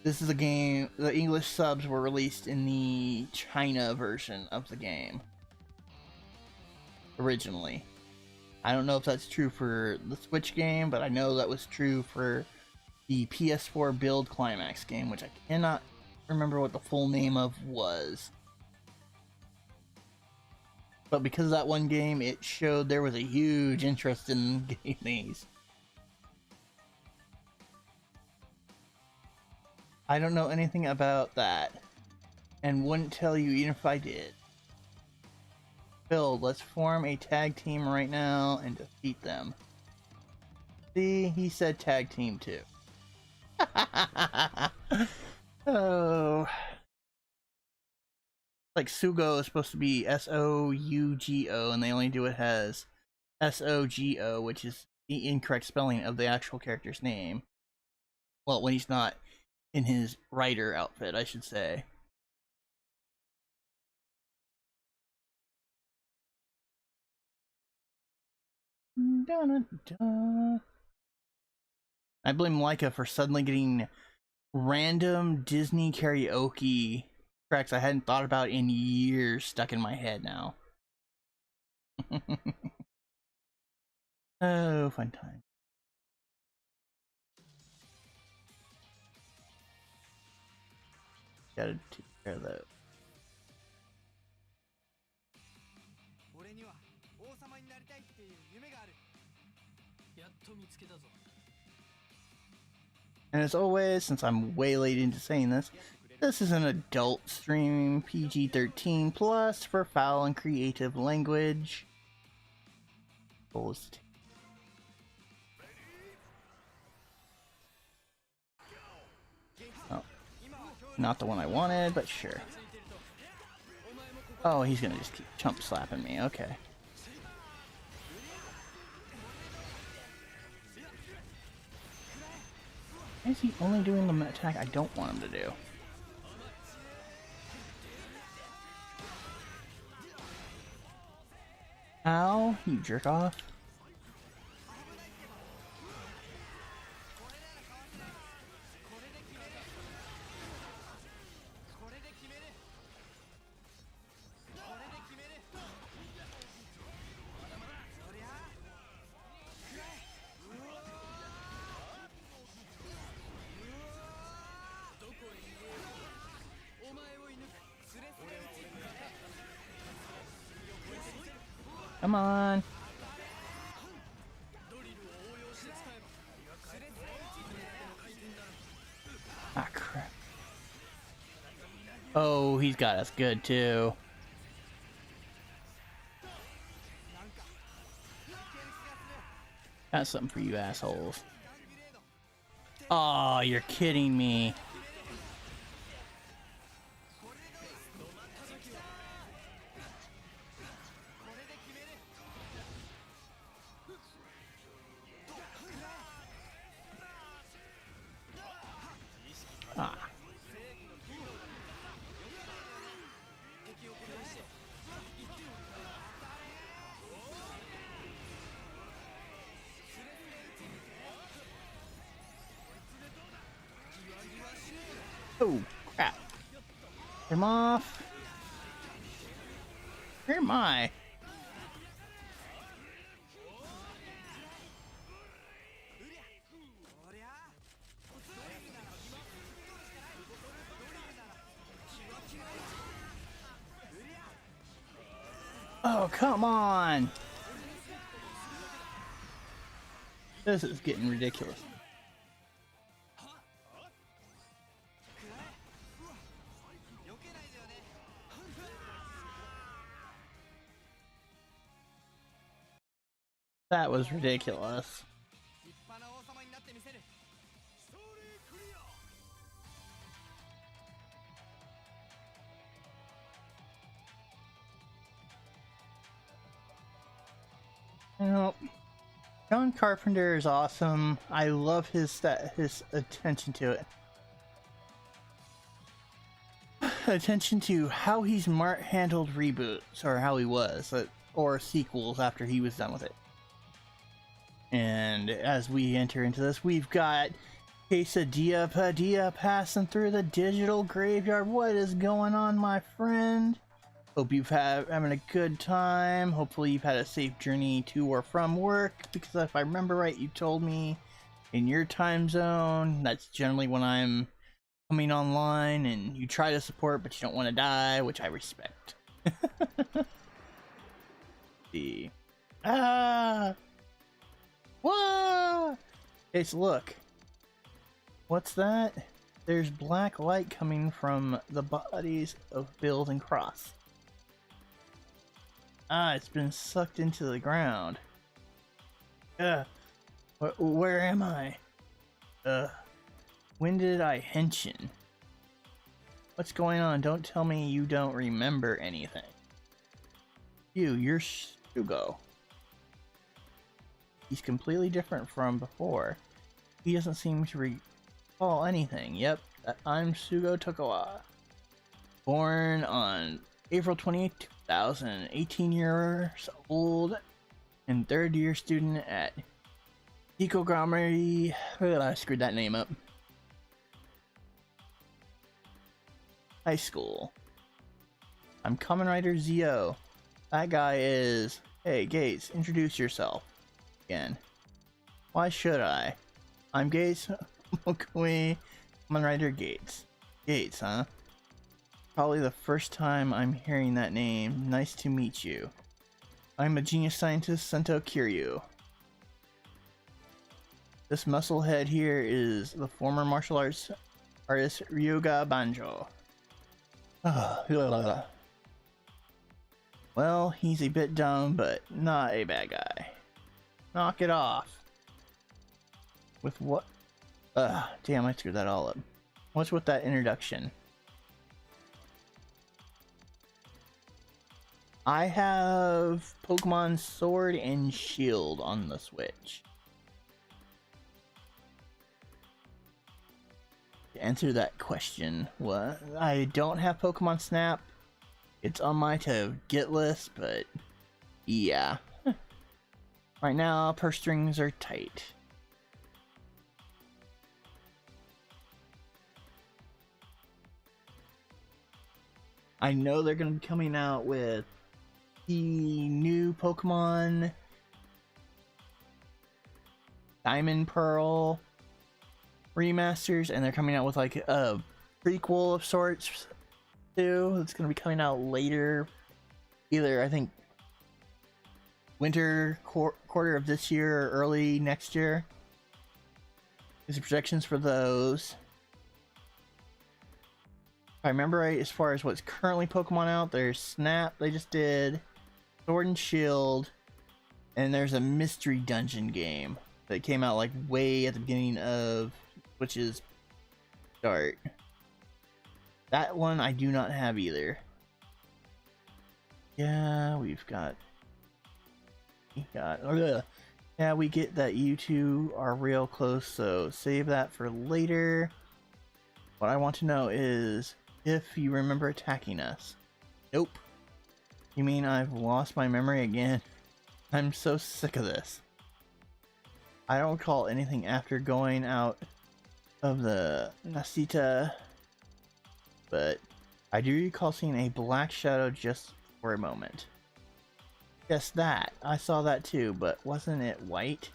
this is a game. The English subs were released in the China version of the game originally. I don't know if that's true for the Switch game, but I know that was true for the PS4 Build Climax game, which I cannot remember what the full name of was. But because of that one game, it showed there was a huge interest in getting these. I don't know anything about that, and wouldn't tell you even if I did. Phil, let's form a tag team right now and defeat them. See, he said tag team too. Oh. Like Sugo is supposed to be S-O-U-G-O, and they only do it as S-O-G-O, which is the incorrect spelling of the actual character's name. Well, when he's not in his rider outfit, I should say. Dun-dun-dun. I blame Leica for suddenly getting random Disney karaoke tracks I hadn't thought about in years stuck in my head now. Oh, fun time. Gotta take care of that. And as always, since I'm way late into saying this, this is an adult stream, PG-13 plus for foul and creative language. Oh, not the one I wanted, but sure. Oh, he's gonna just keep chump slapping me, okay. Why is he only doing the attack I don't want him to do? Ow, you jerk off. Come on. Ah, crap. Oh, he's got us good too. Got something for you assholes. Oh, you're kidding me. Ah. Oh, crap. Get him off. Where am I? Oh, come on. This is getting ridiculous. That was ridiculous. You know, John Carpenter is awesome. I love his attention to it. Attention to how he's handled reboots, or how he was, or sequels after he was done with it. And as we enter into this, we've got Quesadilla Padilla passing through the digital graveyard. What is going on, my friend? Hope you've having a good time. Hopefully you've had a safe journey to or from work, because if I remember right, you told me in your time zone, that's generally when I'm coming online, and you try to support, but you don't want to die, which I respect. See. Ah! Whoa! Okay, so look. What's that? There's black light coming from the bodies of Bills and Cross. Ah, it's been sucked into the ground. Where am I? When did I Henshin? What's going on? Don't tell me you don't remember anything. You're Shugo. He's completely different from before. He doesn't seem to recall anything. Yep, I'm Sugo Tokawa. Born on April 28, 2000, 18 years old, and third year student at Hikogami. I screwed that name up. High school. I'm Kamen Rider Zio. That guy is... Hey, Gates, introduce yourself. Again. Why should I? I'm Gates Mokui, Kamen Rider Gates. Gates, huh? Probably the first time I'm hearing that name. Nice to meet you. I'm a genius scientist, Sento Kiryu. This musclehead here is the former martial arts artist Ryuga Banjo. Well, he's a bit dumb, but not a bad guy. Knock it off. With what? Damn, I screwed that all up. What's with that introduction? I have Pokemon Sword and Shield on the Switch. To answer that question, what? I don't have Pokemon Snap. It's on my to get list, but yeah. Right now, purse strings are tight. I know they're going to be coming out with the new Pokemon Diamond Pearl remasters, and they're coming out with like a prequel of sorts too. It's going to be coming out later, either I think winter quarter of this year or early next year. These are projections for those. I remember right, as far as what's currently Pokemon out, there's Snap, they just did, Sword and Shield, and there's a mystery dungeon game that came out like way at the beginning of Switch's start. That one I do not have either. Yeah, we get that you two are real close, so save that for later. What I want to know is if you remember attacking us. Nope. You mean I've lost my memory again? I'm so sick of this. I don't recall anything after going out of the Nasita, but I do recall seeing a black shadow just for a moment. Yes, that. I saw that too, but wasn't it white?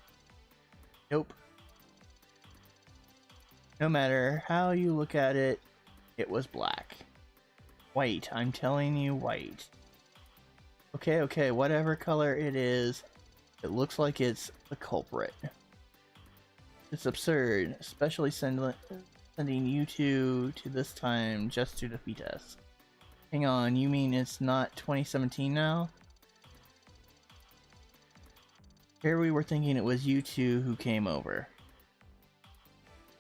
Nope. No matter how you look at it, it was black. White, I'm telling you, white. Okay, whatever color it is, it looks like it's the culprit. It's absurd, especially sending you two to this time just to defeat us. Hang on, you mean it's not 2017 now? Here we were thinking it was you two who came over.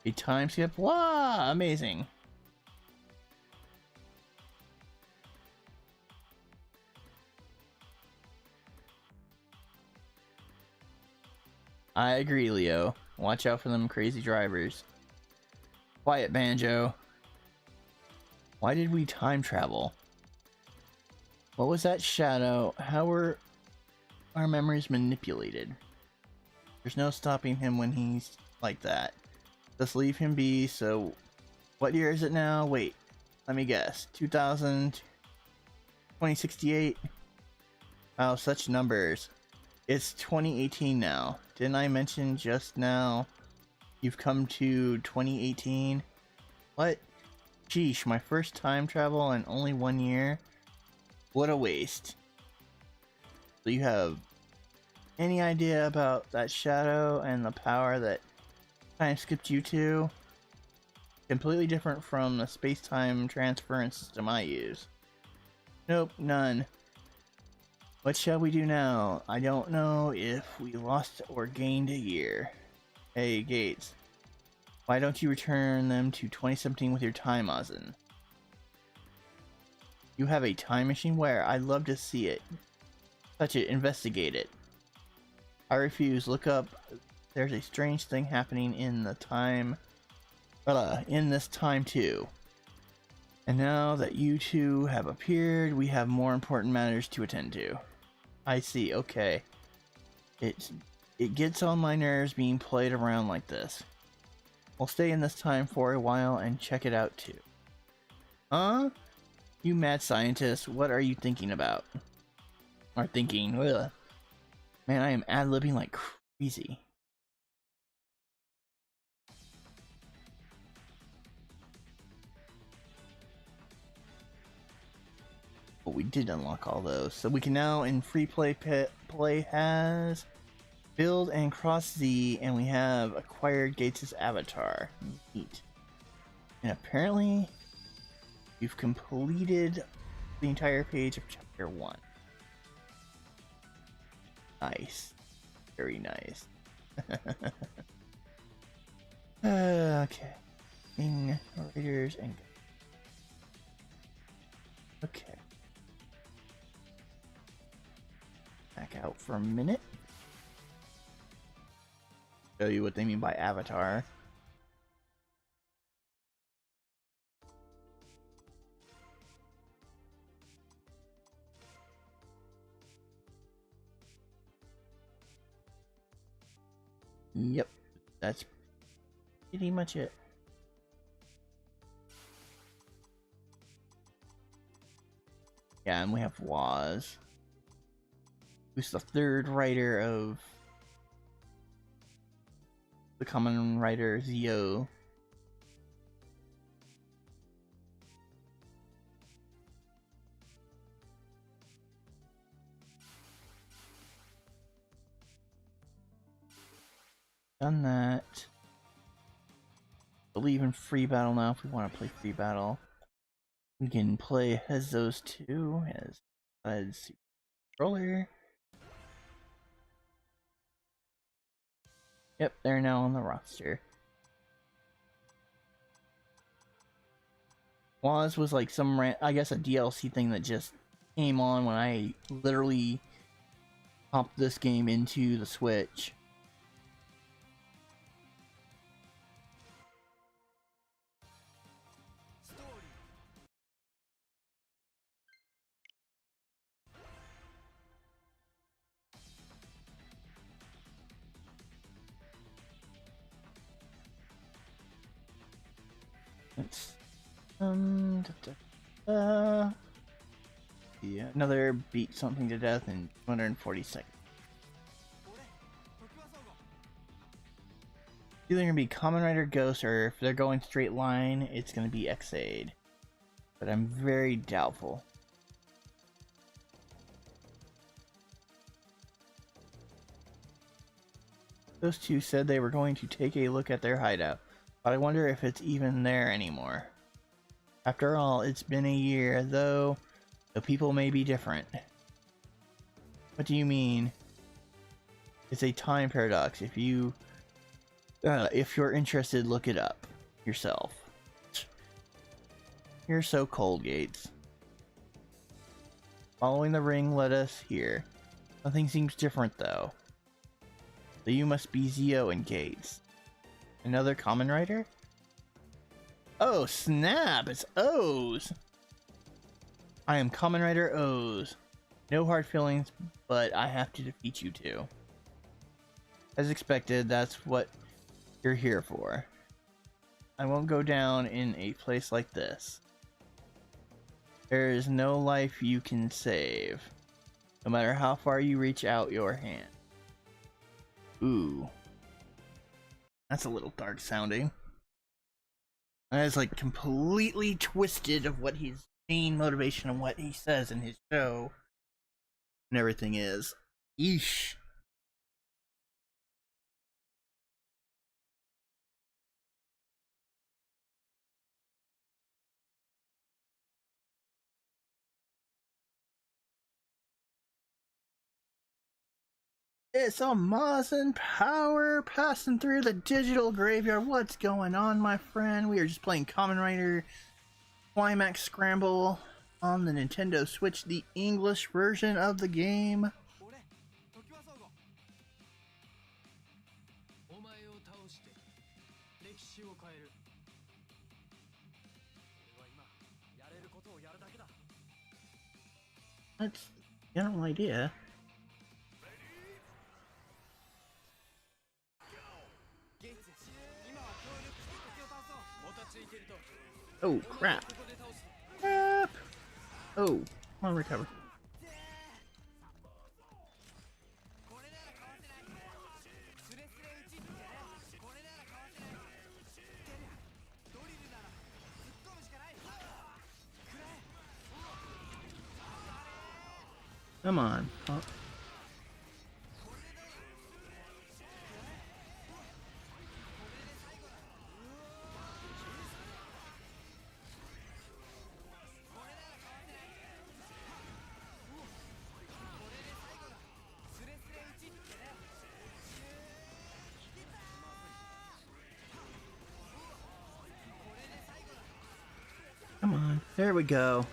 A time skip? Wow, amazing. I agree, Leo. Watch out for them crazy drivers. Quiet, Banjo. Why did we time travel? What was that shadow? How were our memories manipulated? There's no stopping him when he's like that. Just leave him be. So, what year is it now? Wait, let me guess. 2000, 2068? Oh, such numbers. It's 2018 now. Didn't I mention just now you've come to 2018? What? Sheesh, my first time travel in only 1 year? What a waste. So you have any idea about that shadow and the power that time skipped you to? Completely different from the space-time transference system I use. Nope, none. What shall we do now? I don't know if we lost or gained a year. Hey, Gates. Why don't you return them to 2017 with your time, Ozin? You have a time machine? Where? I'd love to see it. Touch it, investigate it. I refuse. Look up. There's a strange thing happening in the time. In this time too. And now that you two have appeared, we have more important matters to attend to. I see, okay. It gets on my nerves being played around like this. We'll stay in this time for a while and check it out too. Huh? You mad scientist, what are you thinking about? Or thinking, ugh. Man, I am ad-libbing like crazy. But we did unlock all those. So we can now, in free play has build and cross Z, and we have acquired Gates' avatar. Neat. And apparently, you've completed the entire page of chapter 1. Nice. Very nice. Okay. Raiders and... Okay. Back out for a minute. Show you what they mean by avatar. Yep, that's pretty much it. Yeah, and we have Waz, who's the third writer of the Kamen Rider Zio. Done that. Believe in free battle now if we want to play free battle. We can play as those two as controller. Yep, they're now on the roster. Waz was like some, I guess, a DLC thing that just came on when I literally popped this game into the Switch. Let's yeah, another beat something to death in 240 seconds. Either gonna be Kamen Rider Ghost, or if they're going straight line, it's gonna be Xaid. But I'm very doubtful. Those two said they were going to take a look at their hideout, but I wonder if it's even there anymore. After all, it's been a year, though the people may be different. What do you mean? It's a time paradox. If you're interested, look it up yourself. You're so cold, Gates. Following the ring led us here. Nothing seems different, though. So you must be Zio and Gates. Another Kamen Rider? Oh, snap! It's O's! I am Kamen Rider O's. No hard feelings, but I have to defeat you two. As expected, that's what you're here for. I won't go down in a place like this. There is no life you can save, no matter how far you reach out your hand. Ooh. That's a little dark sounding. That is like completely twisted of what his main motivation and what he says in his show and everything is. Yeesh. It's a Mazin power passing through the digital graveyard. What's going on, my friend? We are just playing Kamen Rider Climax Scramble on the Nintendo Switch, the English version of the game. That's the general idea. Oh, crap. Crap! Oh, come on, recover. Come on. Oh. Come on. There we go.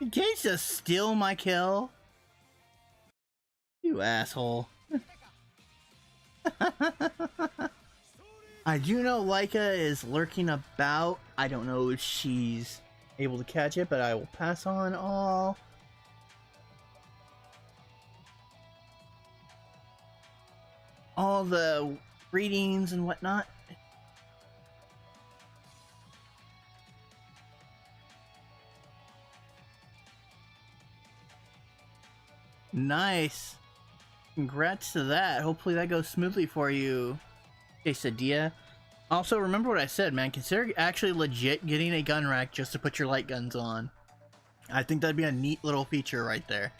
You can't just steal my kill. You asshole. I do know Laika is lurking about. I don't know if she's able to catch it, but I will pass on all the readings and whatnot. Nice. Congrats to that. Hopefully that goes smoothly for you, Quesadilla. Also, remember what I said, man. Consider actually legit getting a gun rack just to put your light guns on. I think that'd be a neat little feature right there.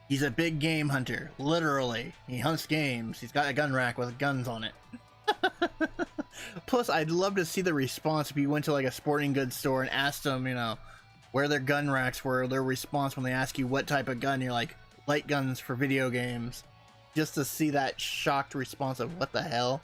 He's a big game hunter, literally. He hunts games. He's got a gun rack with guns on it. Plus, I'd love to see the response if you went to like a sporting goods store and asked them, you know, where their gun racks were, their response when they ask you what type of gun. You're like, light guns for video games. Just to see that shocked response of what the hell.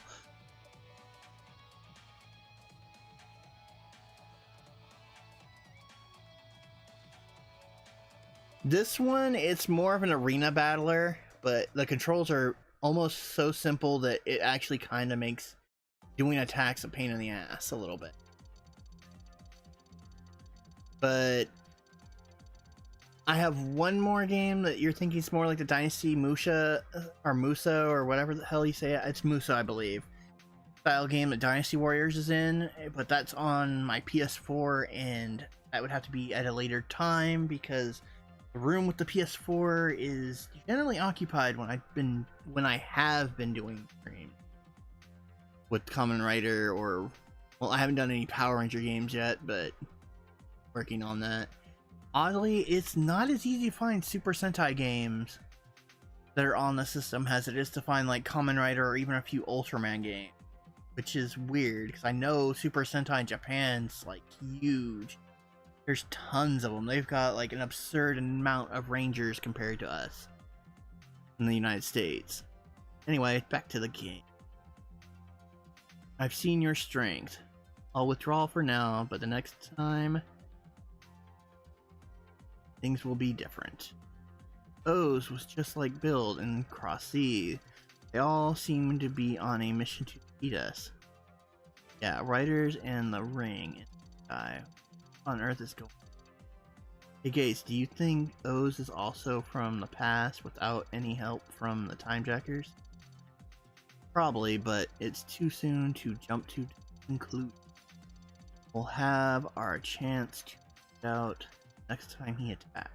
This one, it's more of an arena battler, but the controls are almost so simple that it actually kind of makes doing attacks a pain in the ass a little bit. But I have one more game that you're thinking is more like the Dynasty Musa or whatever the hell you say it. It's Musa, I believe. Style game that Dynasty Warriors is in, but that's on my PS4, and that would have to be at a later time because the room with the PS4 is generally occupied when I have been doing streams with Kamen Rider, or well, I haven't done any Power Ranger games yet, but working on that. Oddly, it's not as easy to find Super Sentai games that are on the system as it is to find like Kamen Rider or even a few Ultraman games, which is weird because I know Super Sentai in Japan's like huge. There's tons of them. They've got like an absurd amount of Rangers compared to us in the United States. Anyway, back to the game. I've seen your strength. I'll withdraw for now, but the next time things will be different. O's was just like Build and Cross C. They all seem to be on a mission to beat us. Yeah, Riders and the Ring in the sky. On Earth is going. Hey Gates, do you think O's is also from the past without any help from the Time Jackers? Probably, but it's too soon to jump to conclude. We'll have our chance to find out next time he attacks.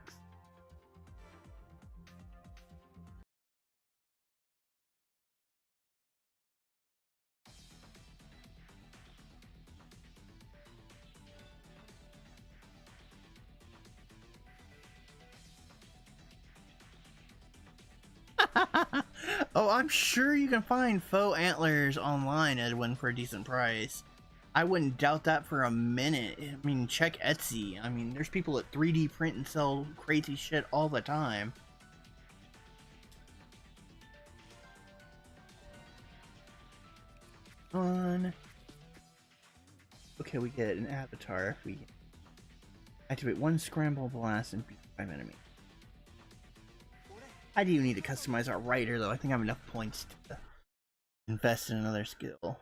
Oh, I'm sure you can find faux antlers online, Edwin, for a decent price. I wouldn't doubt that for a minute. I mean, check Etsy. I mean, there's people that 3D print and sell crazy shit all the time. Okay, we get an avatar. We activate one scramble blast and beat 5 enemies. I do need to customize our rider, though. I think I have enough points to invest in another skill.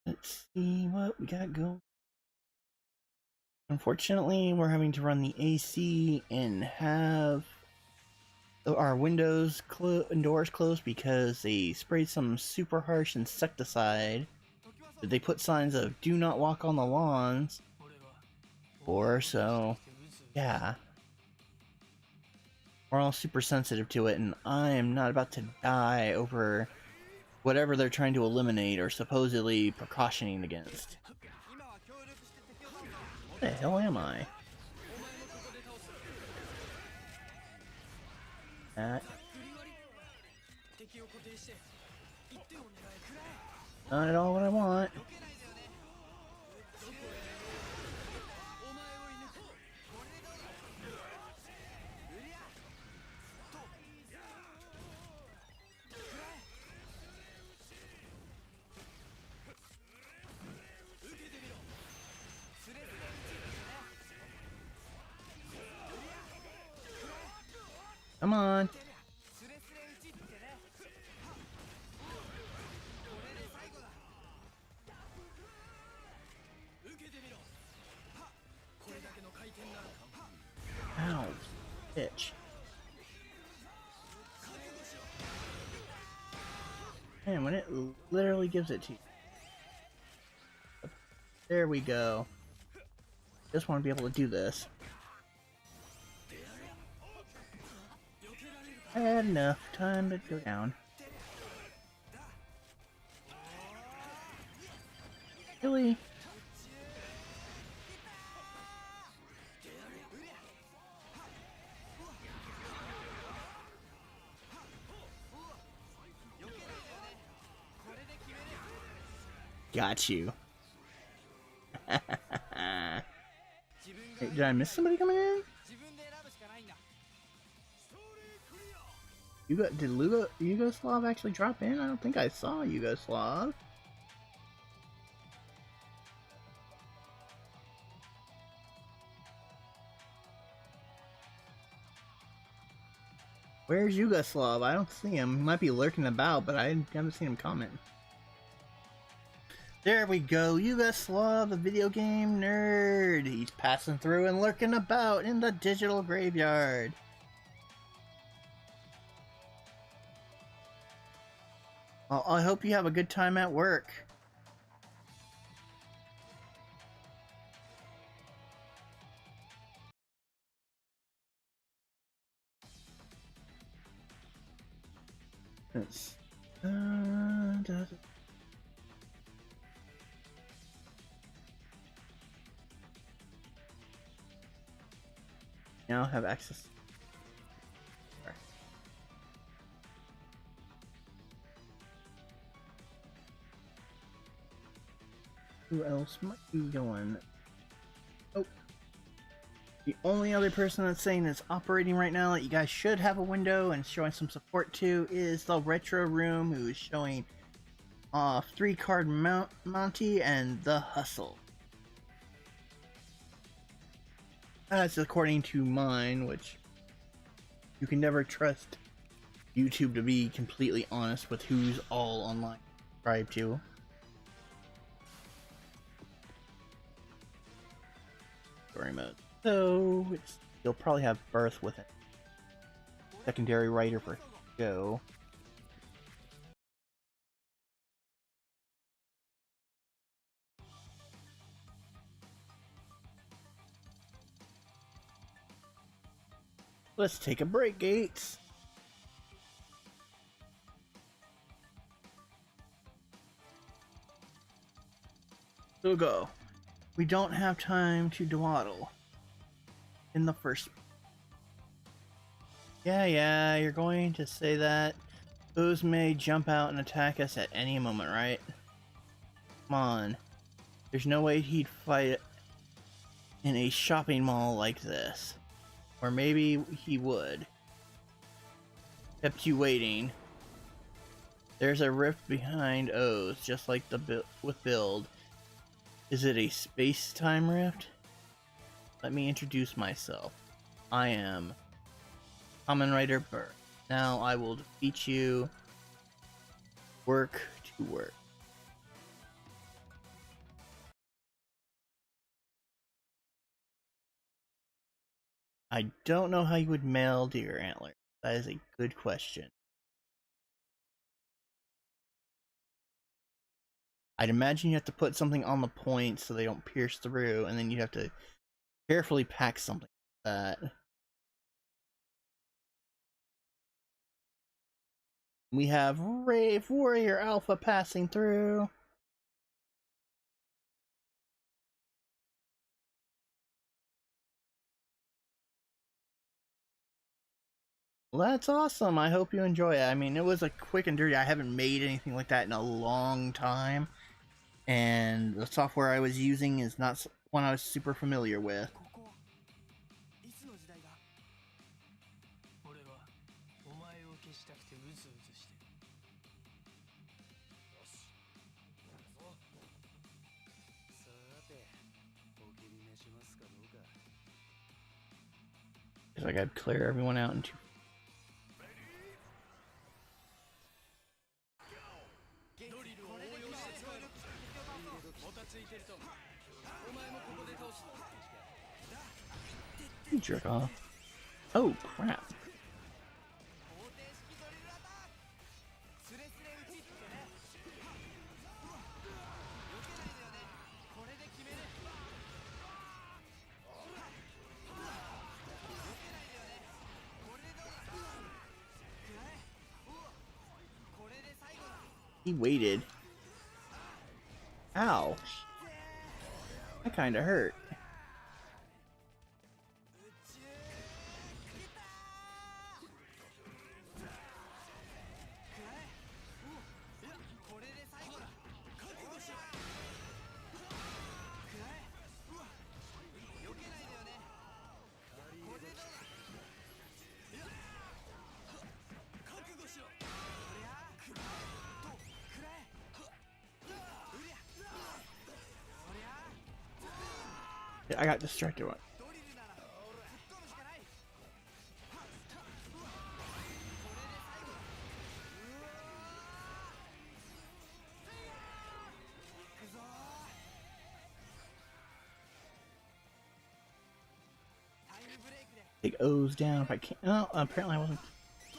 Let's see what we got going. Unfortunately, we're having to run the AC and have our windows and doors closed because they sprayed some super harsh insecticide. They put signs of "Do not walk on the lawns," or so. Yeah, we're all super sensitive to it, and I am not about to die over whatever they're trying to eliminate or supposedly precautioning against. What the hell am I? That. Not at all what I want. Come on. pitch. And when it literally gives it to you. There we go. Just want to be able to do this. I had enough time to go down. Really? Got you. Hey, did I miss somebody coming in? Did Yugoslav actually drop in? I don't think I saw Yugoslav. Where's Yugoslav? I don't see him. He might be lurking about, but I haven't seen him comment. There we go, Yugoslav, the video game nerd. He's passing through and lurking about in the digital graveyard. Well, I hope you have a good time at work. Let's, now have access. Who else might be going? Oh, the only other person that's saying it's operating right now that you guys should have a window and showing some support to is the Retro Room, who is showing off 3-card Monty and the Hustle. That's according to mine, which you can never trust YouTube to be completely honest with who's all online subscribed to. Story mode. So you'll probably have Birth with it. Secondary writer for Go. Let's take a break, Gates. So go. We don't have time to dawdle. In the first. Yeah, you're going to say that. Those may jump out and attack us at any moment, right? Come on. There's no way he'd fight in a shopping mall like this. Or maybe he would. Kept you waiting. There's a rift behind O's, just like the with Build. Is it a space-time rift? Let me introduce myself. I am Kamen Rider Burr. Now I will defeat you. Work to work. I don't know how you would mail deer antler. That is a good question. I'd imagine you have to put something on the point so they don't pierce through, and then you have to carefully pack something like that. We have Rave Warrior Alpha passing through. Well, that's awesome. I hope you enjoy it. I mean, it was a quick and dirty. I haven't made anything like that in a long time. And the software I was using is not one I was super familiar with. I gotta clear everyone out into. You jerk off. Oh, crap. He waited. Ow. That kinda hurt. I got distracted. Take O's down if I can. Oh, apparently I wasn't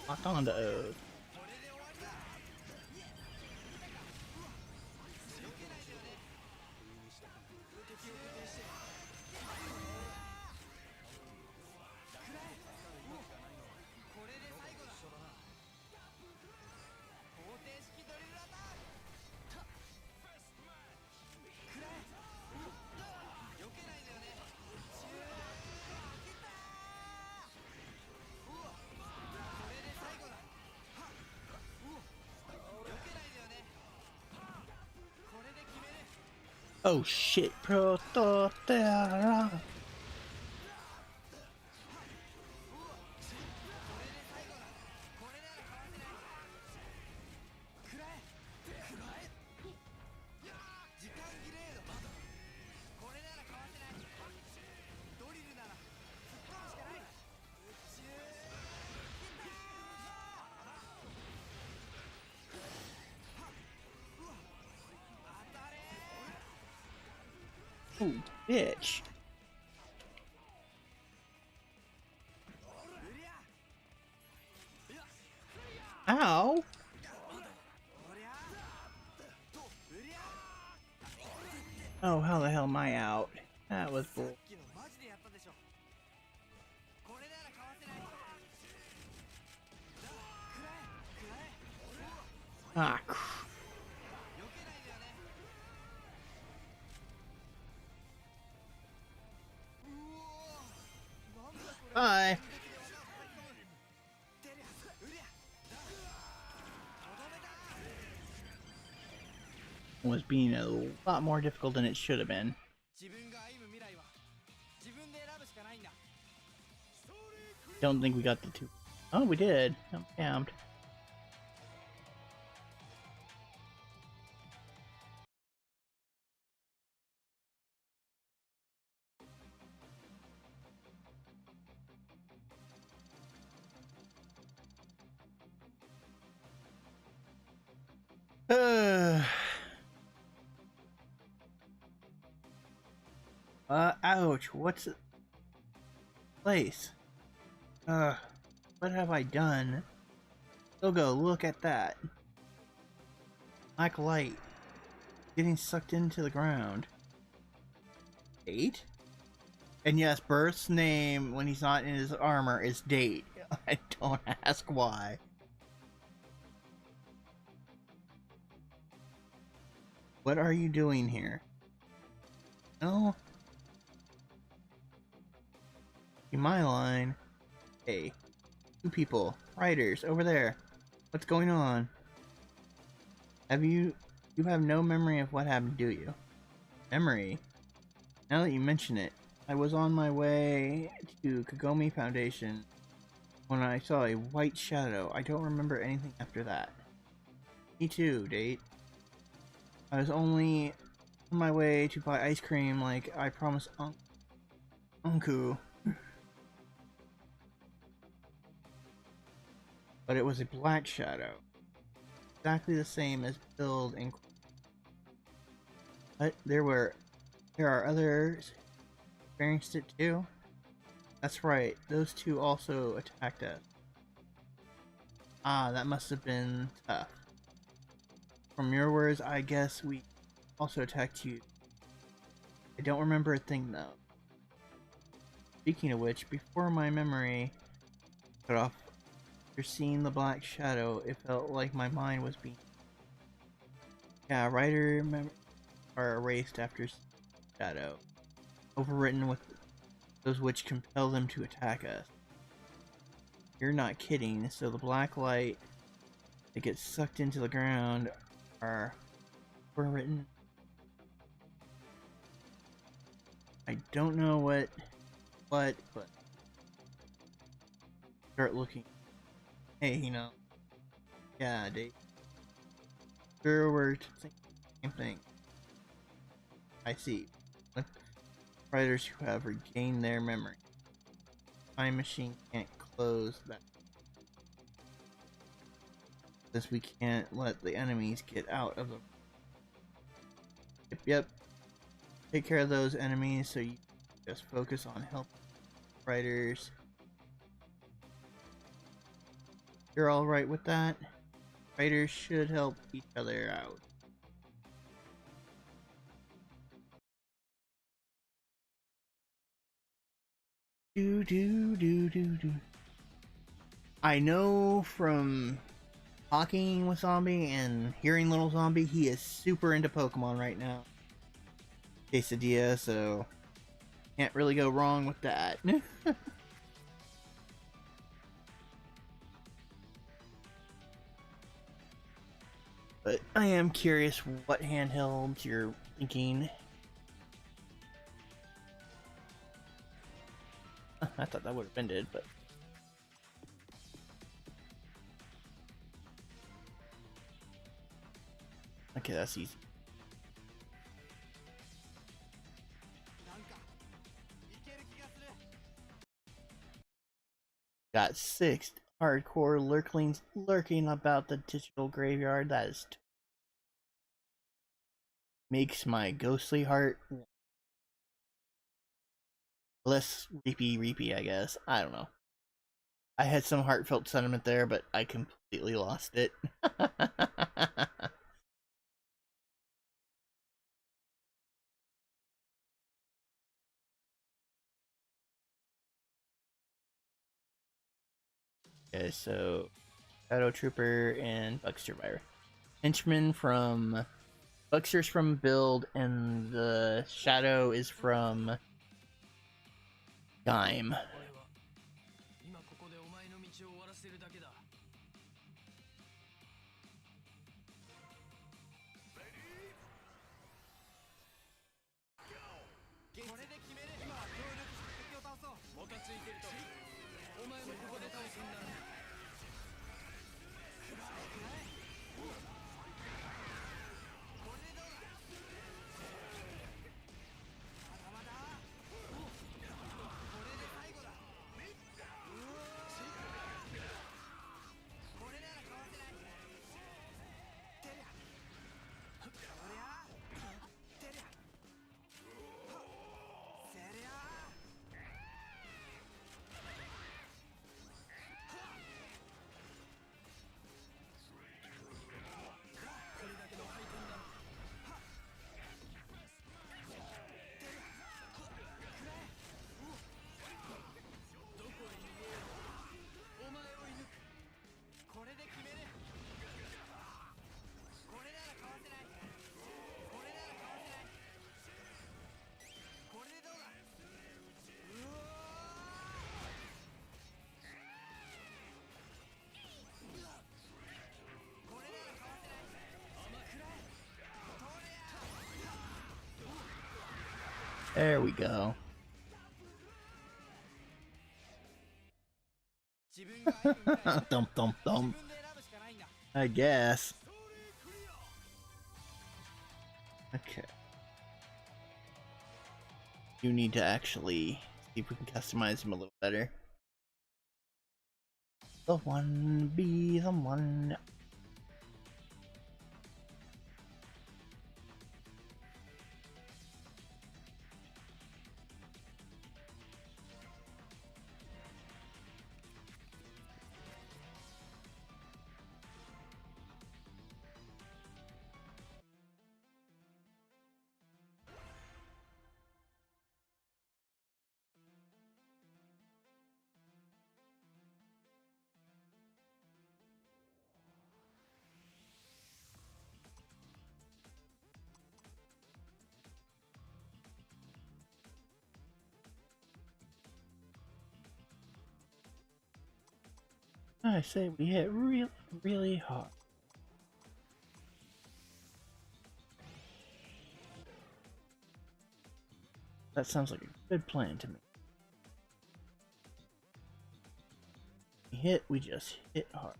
locked on to O's. Oh shit, Prototera. Oh, bitch. Ow. Oh, how the hell am I out? That was bull. Ah, bye. Was being a lot more difficult than it should have been. Don't think we got the two. Oh, we did. I'm damned. Ouch. What's the place? What have I done? Go look at that. Black light. Getting sucked into the ground. 8? And yes, Birth's name, when he's not in his armor, is Date. I don't ask why. What are you doing here? No? In my line. Hey. 2 people. Riders, over there. What's going on? You have no memory of what happened, do you? Memory? Now that you mention it, I was on my way to Kagome Foundation when I saw a white shadow. I don't remember anything after that. Me too, Date. I was only on my way to buy ice cream like I promised Unku. But it was a black shadow. Exactly the same as Build and... But there are others who experienced it too. That's right, those two also attacked us. Ah, that must have been tough. From your words, I guess we also attacked you. I don't remember a thing though. Speaking of which, before my memory cut off, after seeing the black shadow, it felt like my mind was being... Yeah, Rider memories are erased after shadow, overwritten with those which compel them to attack us. You're not kidding, so the black light that gets sucked into the ground are overwritten. I don't know what, but start looking. Hey, you know, yeah, they sure were thinking the same thing. I see. Writers who have regained their memory. Time machine can't close that. Because we can't let the enemies get out of the... Yep. Take care of those enemies so you just focus on helping writers. You're alright with that? Writers should help each other out. Do. I know from talking with Zombie and hearing Little Zombie, he is super into Pokemon right now. Quesadilla, so can't really go wrong with that. But I am curious what handhelds you're thinking. I thought that would have ended, but... Okay, that's easy. Got 6 hardcore lurklings lurking about the digital graveyard. That is makes my ghostly heart less reapy, I guess. I don't know. I had some heartfelt sentiment there, but I completely lost it. Okay, so Shadow Trooper and Bug Survivor. Henchman from Bugster's from Build, and the Shadow is from Gaim. There we go. Thump. I guess. Okay. You need to actually see if we can customize him a little better. The one be the one. I say we hit really, really hard. That sounds like a good plan to me. We just hit hard.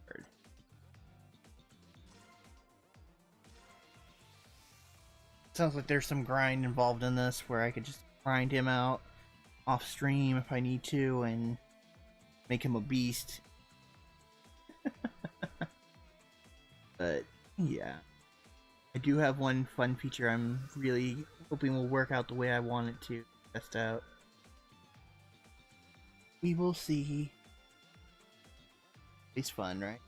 Sounds like there's some grind involved in this where I could just grind him out off stream if I need to and make him a beast. But yeah, I do have one fun feature I'm really hoping will work out the way I want it to test out. We will see. It's fun, right?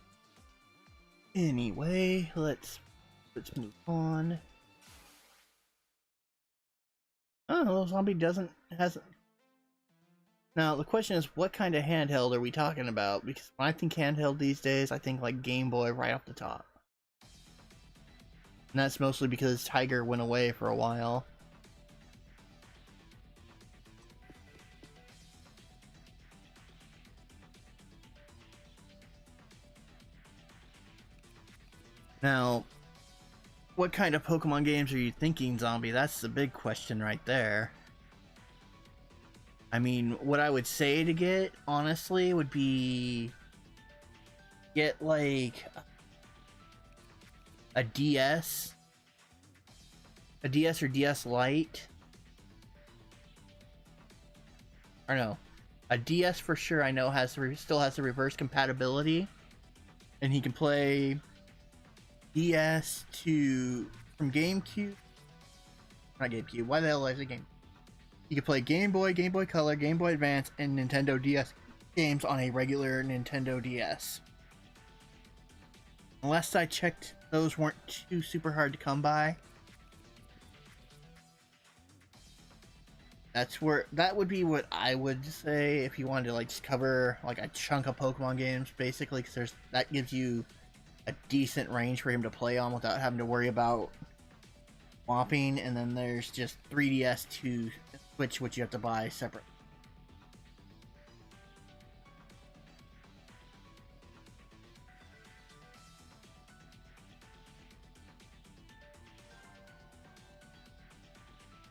Anyway, let's move on. Oh, zombie hasn't. Now the question is, what kind of handheld are we talking about? Because when I think handheld these days, I think like Game Boy right off the top. And that's mostly because Tiger went away for a while. Now, what kind of Pokemon games are you thinking, Zombie? That's the big question right there. I mean, what I would say to get, honestly, would be get like a DS or DS Lite. Or no, a DS for sure I know still has the reverse compatibility, and he can play DS to from GameCube. Not GameCube. Why the hell is it game? You can play Game Boy, Game Boy Color, Game Boy Advance, and Nintendo DS games on a regular Nintendo DS. Last I checked, those weren't too super hard to come by. That would be what I would say if you wanted to like just cover like a chunk of Pokemon games, basically, because that gives you a decent range for him to play on without having to worry about swapping. And then there's just 3DS to Switch, which you have to buy separate.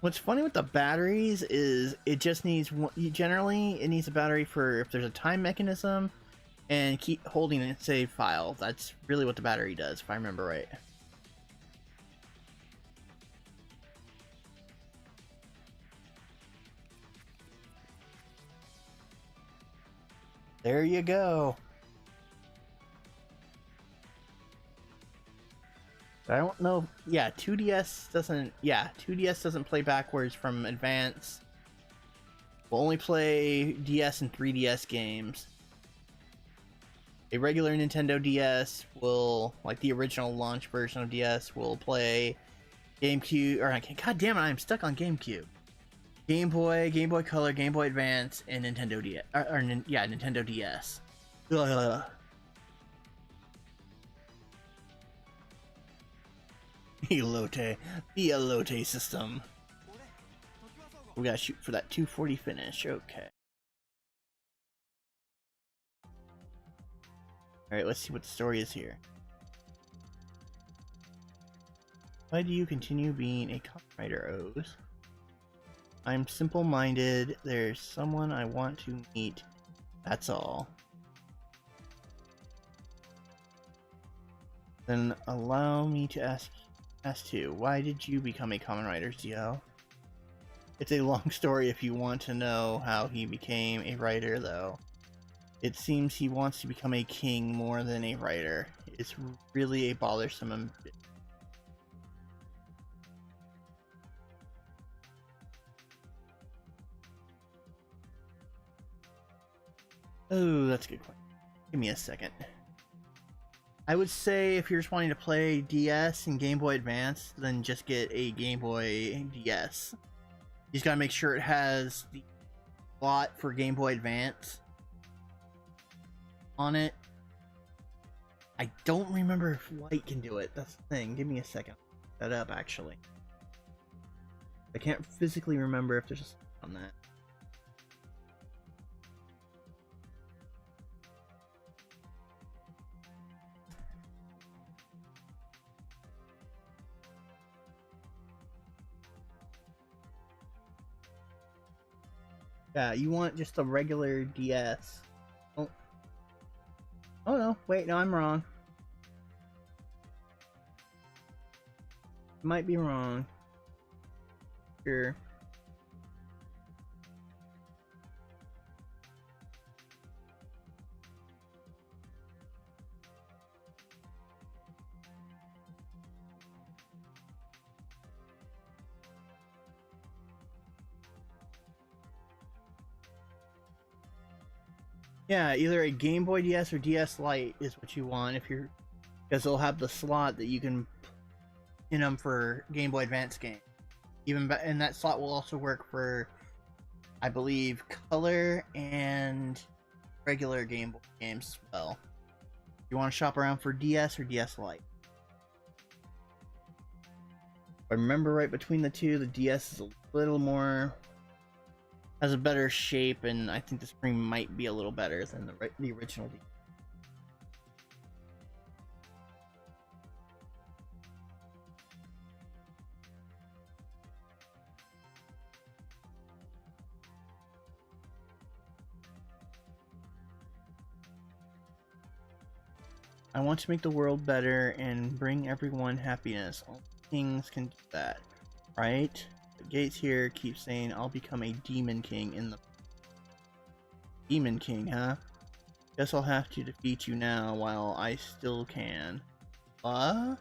What's funny with the batteries is it just needs generally it needs a battery for if there's a time mechanism and keep holding a save file. That's really what the battery does, if I remember right. There you go. I don't know. Yeah, 2DS doesn't. Yeah, 2DS doesn't play backwards from Advance. We'll only play DS and 3DS games. A regular Nintendo DS will, like the original launch version of DS, will play GameCube. Or God damn it, I'm stuck on GameCube. Game Boy, Game Boy Color, Game Boy Advance, and Nintendo DS. Yeah, Nintendo DS. Ugh. Elote. The Elote system. We gotta shoot for that 240 finish. Okay. Alright, let's see what the story is here. Why do you continue being a Kamen Rider, O's? I'm simple-minded. There's someone I want to meet. That's all. Then allow me to ask you, why did you become a Kamen Rider, ZL? It's a long story if you want to know how he became a writer, though. It seems he wants to become a king more than a writer. It's really a bothersome ambition. Oh, that's a good question. Give me a second. I would say if you're just wanting to play DS and Game Boy Advance, then just get a Game Boy DS. You just gotta make sure it has the slot for Game Boy Advance on it. I don't remember if white can do it. That's the thing. Give me a second. Look that up, actually. I can't physically remember if there's a slot on that. Yeah, you want just a regular DS. Oh, oh no, wait, no, I'm wrong. Might be wrong. Sure. Yeah, either a Game Boy DS or DS Lite is what you want if you're, because they'll have the slot that you can in them for Game Boy Advance games. And that slot will also work for, I believe, color and regular Game Boy games as well. You want to shop around for DS or DS Lite. If I remember right, between the two, the DS is a little more, has a better shape, and I think the screen might be a little better than the original DS. I want to make the world better and bring everyone happiness. Only kings can do that, right? The gates here keep saying I'll become a demon king in the... Demon king, huh? Guess I'll have to defeat you now while I still can. What?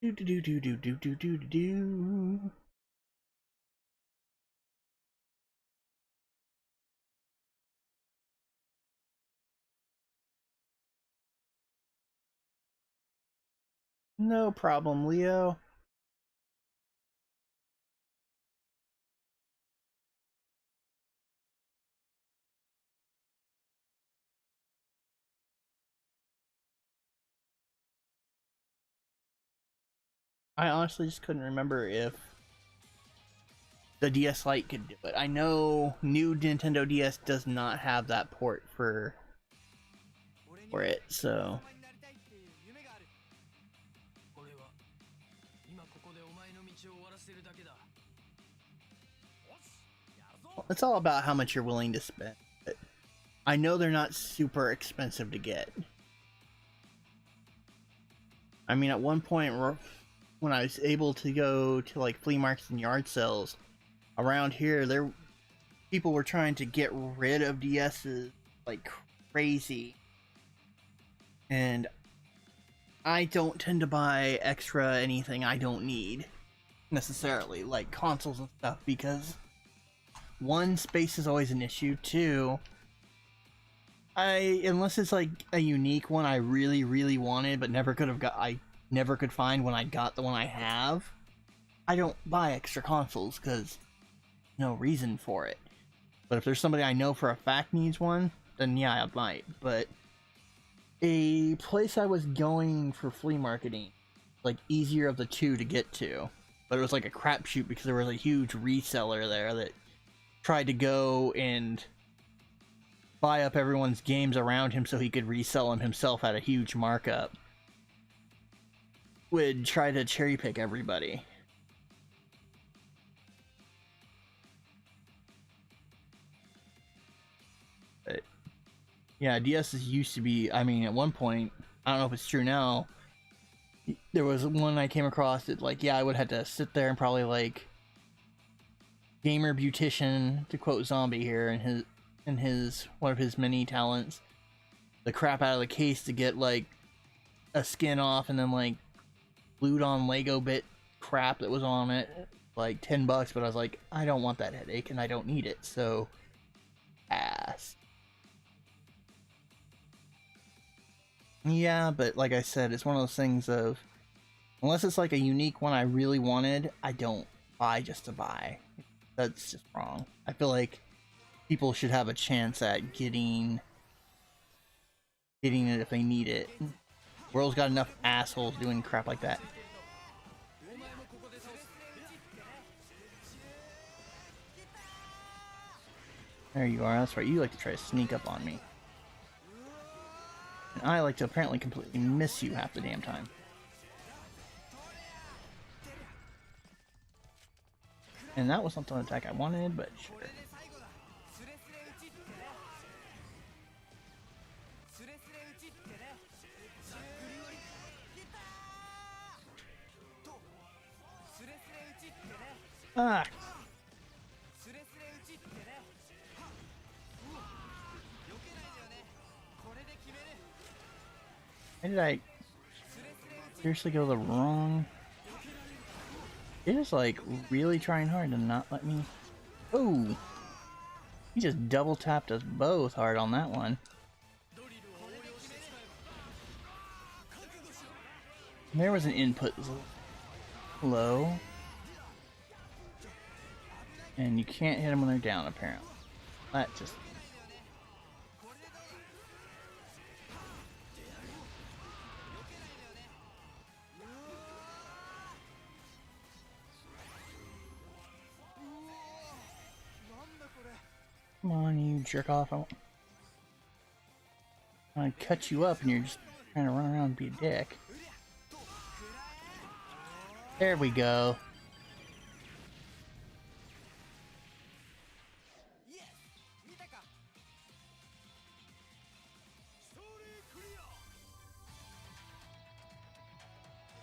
Do do do do do do do do do. No problem, Leo. I honestly just couldn't remember if the DS Lite could do it. I know new Nintendo DS does not have that port for it, so... It's all about how much you're willing to spend. But I know they're not super expensive to get. I mean, at one point, when I was able to go to like flea markets and yard sales around here, people were trying to get rid of DSs like crazy, and I don't tend to buy extra anything I don't need necessarily, like consoles and stuff, because one, space is always an issue. Two, unless it's like a unique one I really wanted but I never could find when I got the one I have, I don't buy extra consoles because no reason for it. But if there's somebody I know for a fact needs one, then yeah, I might. But a place I was going for flea marketing, like easier of the two to get to, but it was like a crapshoot because there was a huge reseller there that tried to go and buy up everyone's games around him so he could resell them himself at a huge markup. Would try to cherry pick everybody. But yeah, DS's used to be, I mean, at one point, I don't know if it's true now, there was one I came across that, like, yeah, I would have to sit there and probably, like, gamer beautician, to quote Zombie here, and his one of his many talents, the crap out of the case to get, like, a skin off, and then, like, glued on Lego bit crap that was on it, like $10, but I was like, I don't want that headache, and I don't need it, so pass. Yeah, but like I said, it's one of those things of, unless it's like a unique one I really wanted, I don't buy just to buy. That's just wrong. I feel like people should have a chance at getting it if they need it. The world's got enough assholes doing crap like that. There you are, that's right, you like to try to sneak up on me. I like to apparently completely miss you half the damn time. And that was not the attack I wanted, but sure. Ah! Why did I seriously go the wrong? It is like really trying hard to not let me. Oh! He just double tapped us both hard on that one. There was an input low. And you can't hit them when they're down, apparently. That just... Come on, you jerk off. I want to cut you up and you're just trying to run around and be a dick. There we go.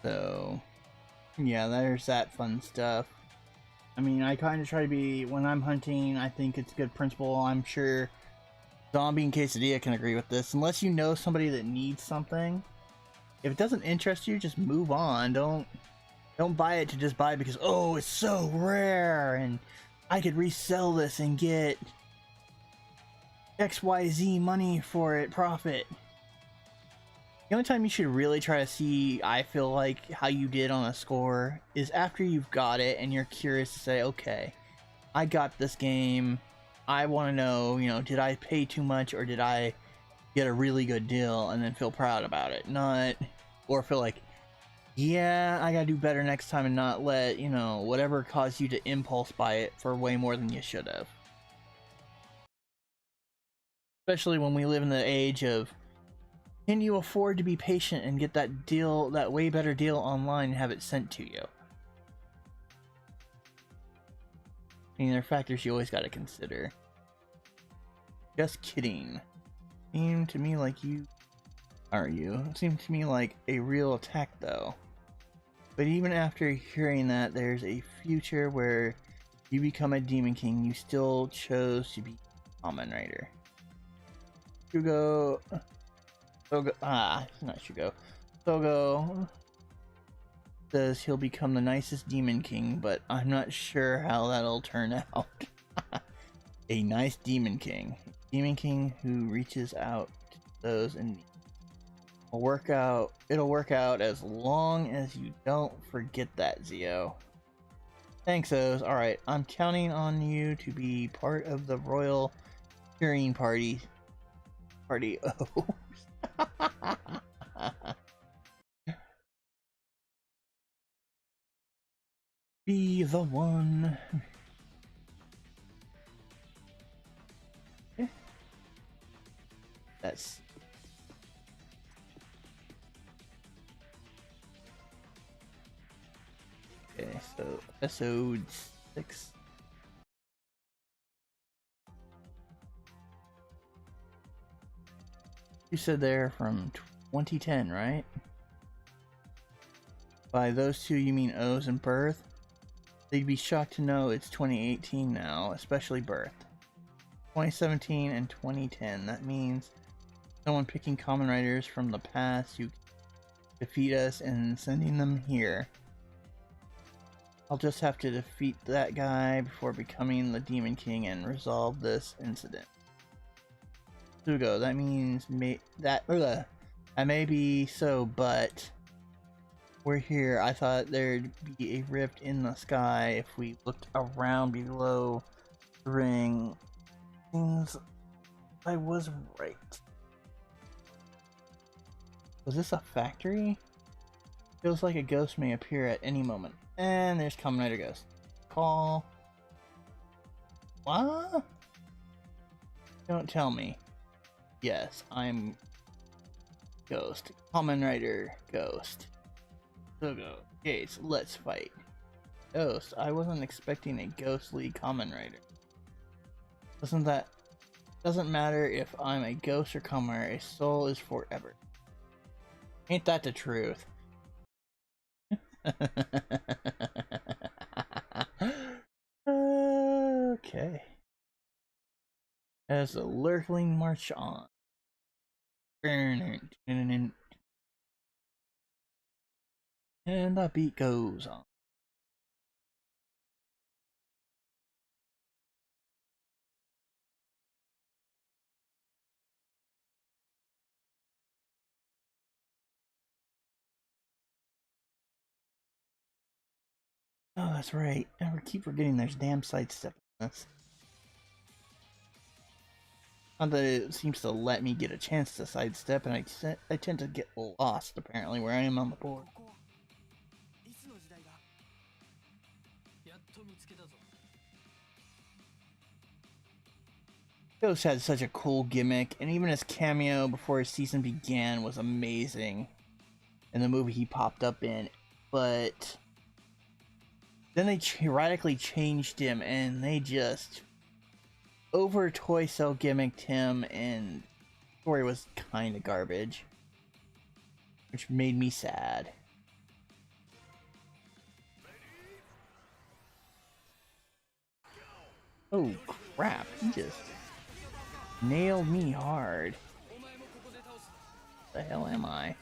So, yeah, there's that fun stuff. I mean, I kind of try to be, when I'm hunting, I think it's a good principle. I'm sure Zombie and Quesadilla can agree with this. Unless you know somebody that needs something, if it doesn't interest you, just move on. Don't buy it to just buy it because, oh, it's so rare and I could resell this and get XYZ money for it, profit. The only time you should really try to see, I feel like, how you did on a score is after you've got it and you're curious to say, okay, I got this game. I want to know, you know, did I pay too much or did I get a really good deal, and then feel proud about it. Not, or feel like, yeah, I gotta do better next time and not let, you know, whatever caused you to impulse buy it for way more than you should have. Especially when we live in the age of, can you afford to be patient and get that deal, that way better deal online and have it sent to you? I mean, there are factors you always gotta consider. Just kidding. Seemed to me like you... Are you? It seemed to me like a real attack though. But even after hearing that there's a future where you become a Demon King, you still chose to be Kamen Rider. Shugo... not Shugo. Sogo says he'll become the nicest Demon King, but I'm not sure how that'll turn out. A nice Demon King. Demon King who reaches out to those in need. It'll work out as long as you don't forget that, Zio. Thanks, Oz. Alright, I'm counting on you to be part of the royal cheering party. Party O's. Be the one. That's... Okay, so episode 6. You said they're from 2010, right? By those two you mean O's and Birth? They'd be shocked to know it's 2018 now, especially Birth. 2017 and 2010, that means someone picking Kamen Riders from the past who defeat us and sending them here. I'll just have to defeat that guy before becoming the Demon King and resolve this incident. Sugo, that means that may be so, but we're here. I thought there'd be a rift in the sky if we looked around below the ring. Seems I was right. Was this a factory? Feels like a ghost may appear at any moment. And there's Kamen Rider Ghost. Call. What? Don't tell me. Yes, I'm Ghost. Kamen Rider Ghost. So go. Okay, so let's fight. Ghost. I wasn't expecting a ghostly Kamen Rider. Doesn't matter if I'm a ghost or Kamen Rider, a soul is forever. Ain't that the truth? Okay. As the lurkling march on. And the beat goes on. Oh, that's right. I keep forgetting there's damn sidestep in this. Not that it seems to let me get a chance to sidestep, and I tend to get lost, apparently, where I am on the board. Ghost had such a cool gimmick, and even his cameo before his season began was amazing in the movie he popped up in. But then they radically changed him, and they just over toy cell gimmicked him, and the story was kind of garbage, which made me sad. Oh crap, he just nailed me hard. The hell am I?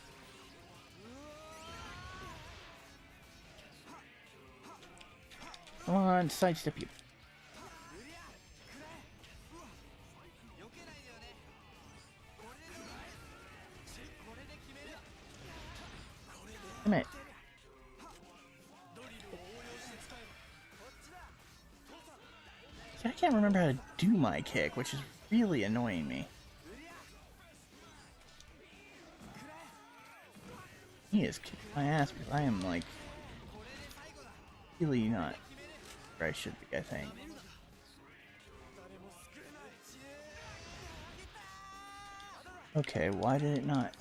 Come on, sidestep you. Damn it. See, I can't remember how to do my kick, which is really annoying me. He has kicked my ass because I am, like, really not where I should be, I think. Okay, why did it not?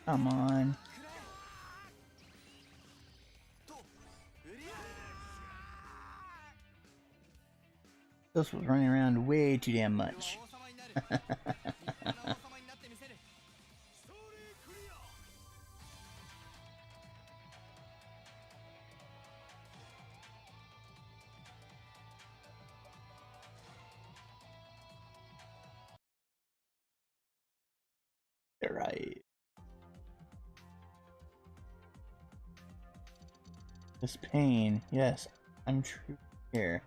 Come on. This was running around way too damn much. Right. This pain, yes, I'm true here.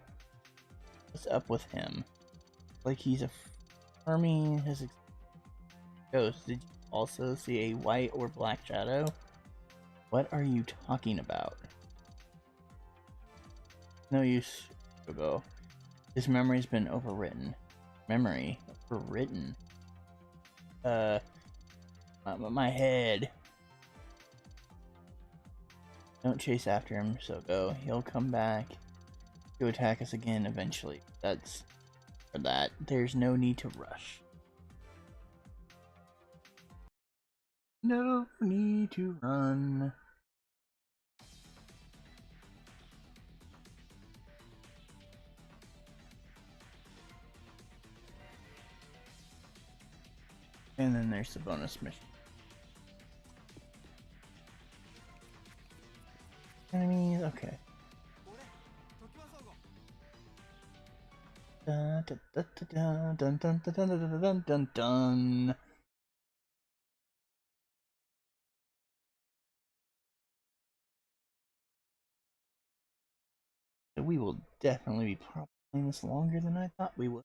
What's up with him? Like he's affirming his ghost. Did you also see a white or black shadow? What are you talking about? No use, Go. His memory's been overwritten. Memory? Overwritten? My head. Don't chase after him, so go. He'll come back to attack us again eventually. That's for that. There's no need to rush. No need to run. And then there's the bonus mission. Enemies, okay. Dun dun dun dun dun dun dun dun dun dun dun. We will definitely be playing this longer than I thought we would.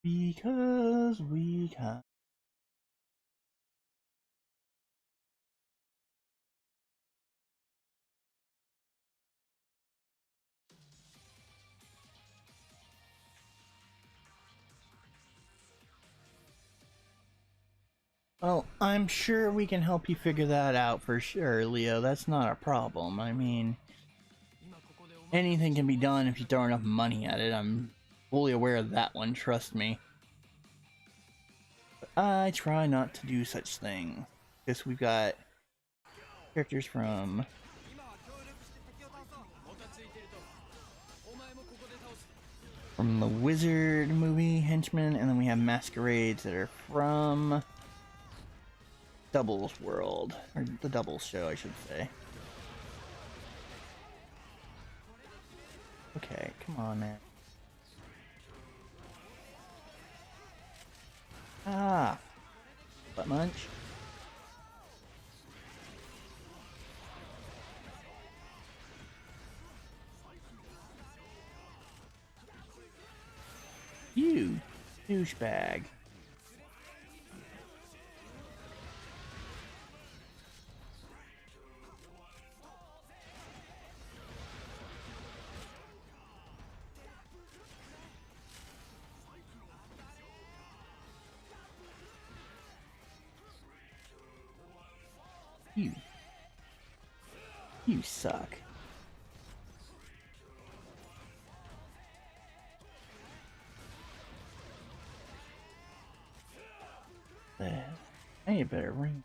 Because we can. Well, I'm sure we can help you figure that out for sure, Leo. That's not a problem. I mean, anything can be done if you throw enough money at it. I'm fully aware of that one, trust me. But I try not to do such things. Because we've got characters from the Wizard movie, Henchman, and then we have masquerades that are from Doubles World, or the Doubles show, I should say. Okay, come on, man. Ah, butt munch. You douchebag. You suck. I need a better ring.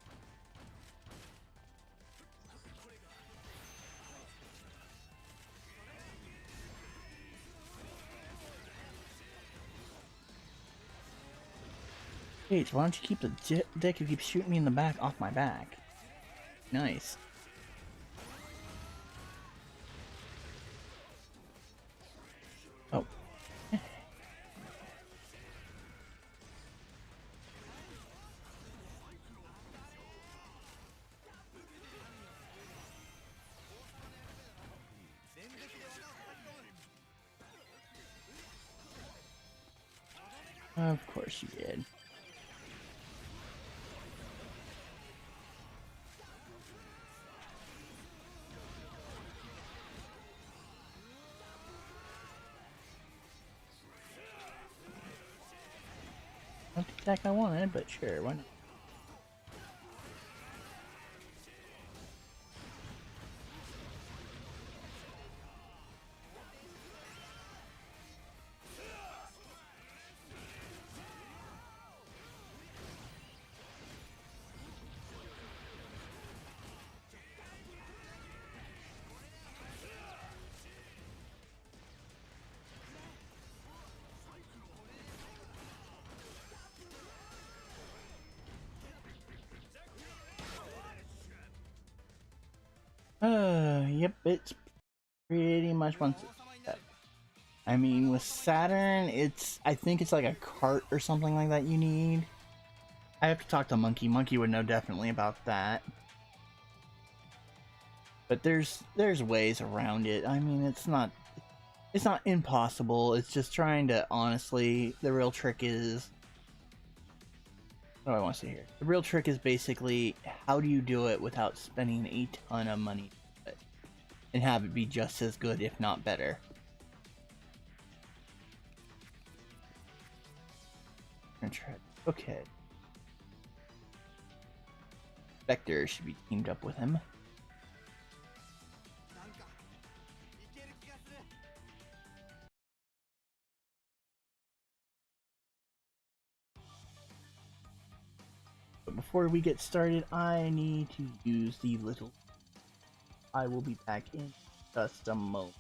Hey, why don't you keep the dick who keeps shooting me in the back off my back? Nice. Oh. Of course you did. Not the attack I wanted, but sure, why not? Yep, it's pretty much one step. I mean, with Saturn, I think it's like a cart or something like that you need. I have to talk to Monkey. Monkey would know definitely about that. But there's ways around it. I mean, it's not impossible. It's just trying to, honestly, the real trick is, what do I want to say here? The real trick is basically, how do you do it without spending a ton of money and have it be just as good, if not better? Okay. Spectre should be teamed up with him. But before we get started, I need to use the little... I will be back in just a moment.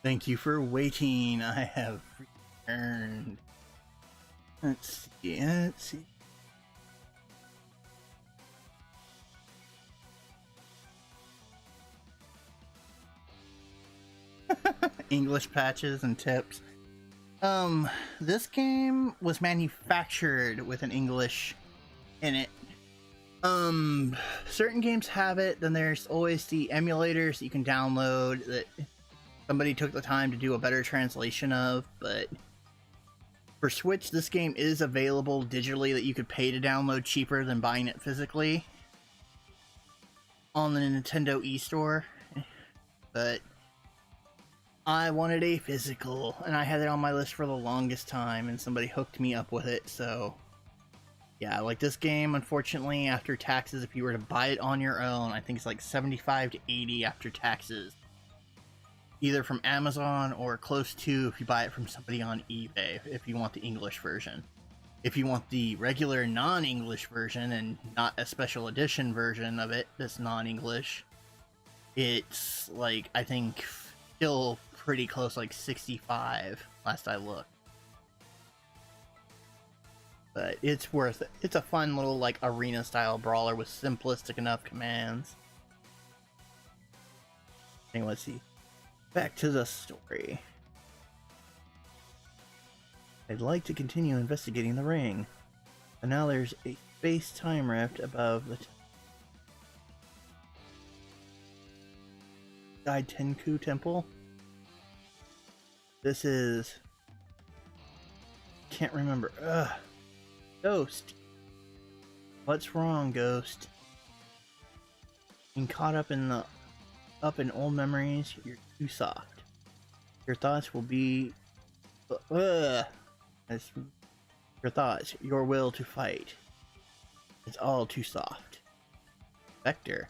Thank you for waiting. I have returned. Let's see. Let's see. English patches and tips. This game was manufactured with an English in it. Certain games have it, then there's always the emulators that you can download that somebody took the time to do a better translation of, but for Switch, this game is available digitally that you could pay to download cheaper than buying it physically on the Nintendo eStore, but I wanted a physical, and I had it on my list for the longest time, and somebody hooked me up with it, so yeah, like this game, unfortunately, after taxes, if you were to buy it on your own, I think it's like 75 to 80 after taxes. Either from Amazon or close to if you buy it from somebody on eBay, if you want the English version. If you want the regular non-English version and not a special edition version of it that's non-English, it's like, I think, still pretty close, like 65 last I looked. But it's worth it. It's a fun little like arena style brawler with simplistic enough commands. Anyway, let's see. Back to the story. I'd like to continue investigating the ring. But now there's a space time rift above the Dai Tenku Temple. This is... Can't remember. Ugh. Ghost. What's wrong, Ghost? Being caught up in old memories, you're too soft. Your thoughts will be your thoughts, your will to fight. It's all too soft. Vector,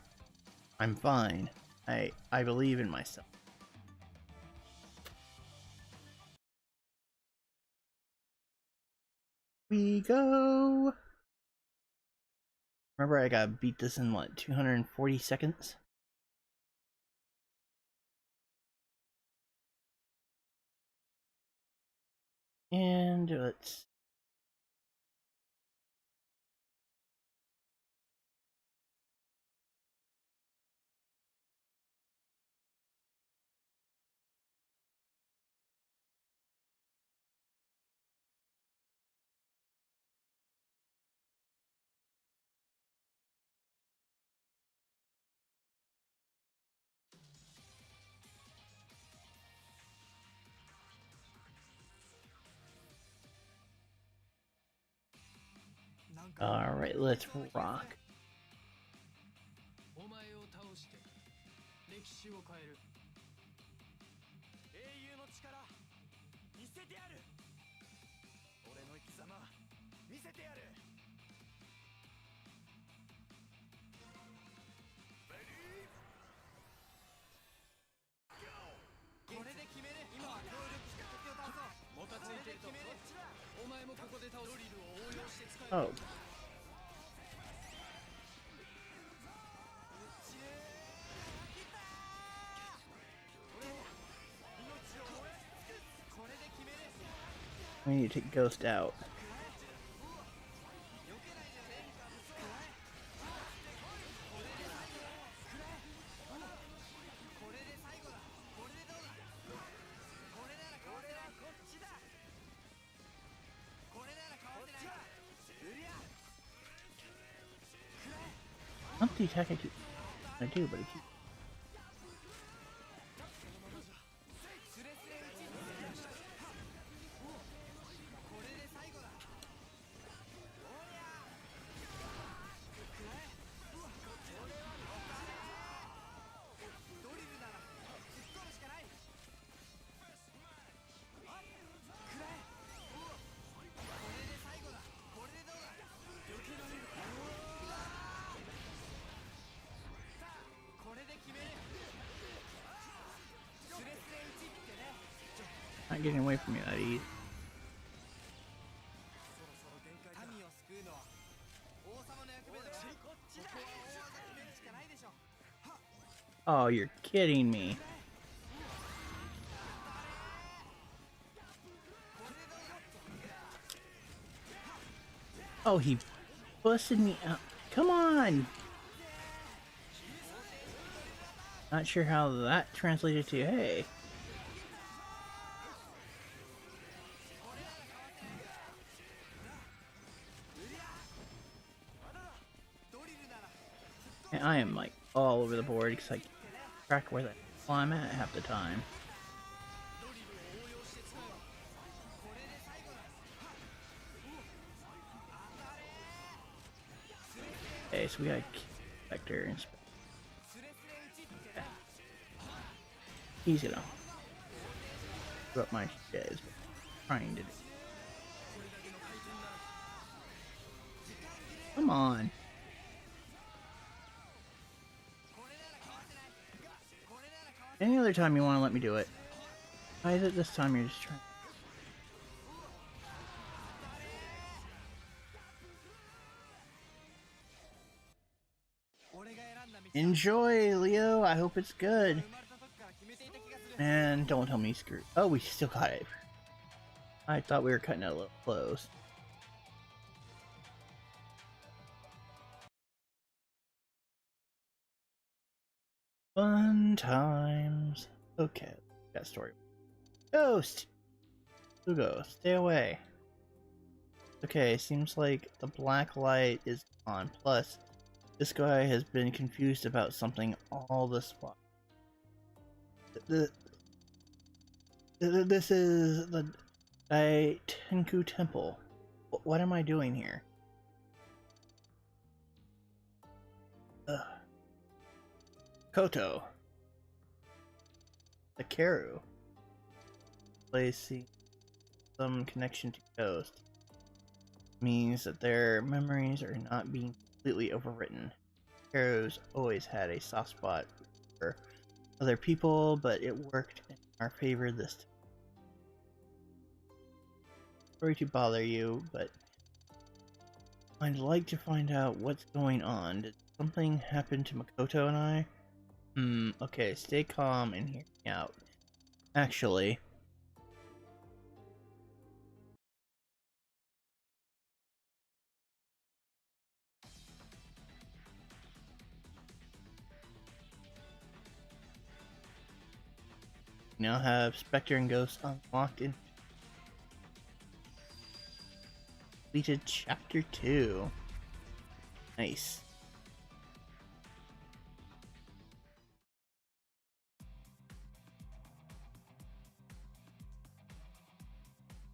I'm fine. I believe in myself. We go. Remember, I gotta beat this in what, 240 seconds? And let's... Alright, let's rock. Oh. We need to take Ghost out. Not the attack I do, but it keeps... Not getting away from me that easy. Oh, you're kidding me. Oh, he busted me out. Come on! Not sure how that translated to hey. And I am like all over the board because I can't track where the hell I'm at half the time. Okay, so we got Vector and okay. Easy enough. What my shit is trying to do. Come on. Any other time you want to let me do it. Why is it this time you're just trying? Enjoy, Leo. I hope it's good. And don't tell me screwed. Oh, we still got it. I thought we were cutting it a little close. Fun times. Okay, got story. Ghost! Hugo, stay away. Okay, seems like the black light is on. Plus, this guy has been confused about something all this while. This is the Daitenku Temple. What am I doing here? Koto. Takeru. Placing some connection to Ghost means that their memories are not being completely overwritten. Takeru's always had a soft spot for other people, but it worked in our favor this time. Sorry to bother you, but I'd like to find out what's going on. Did something happen to Makoto and I? Okay, stay calm and hear me out. Actually, we now have Spectre and Ghost unlocked in completed Chapter 2. Nice.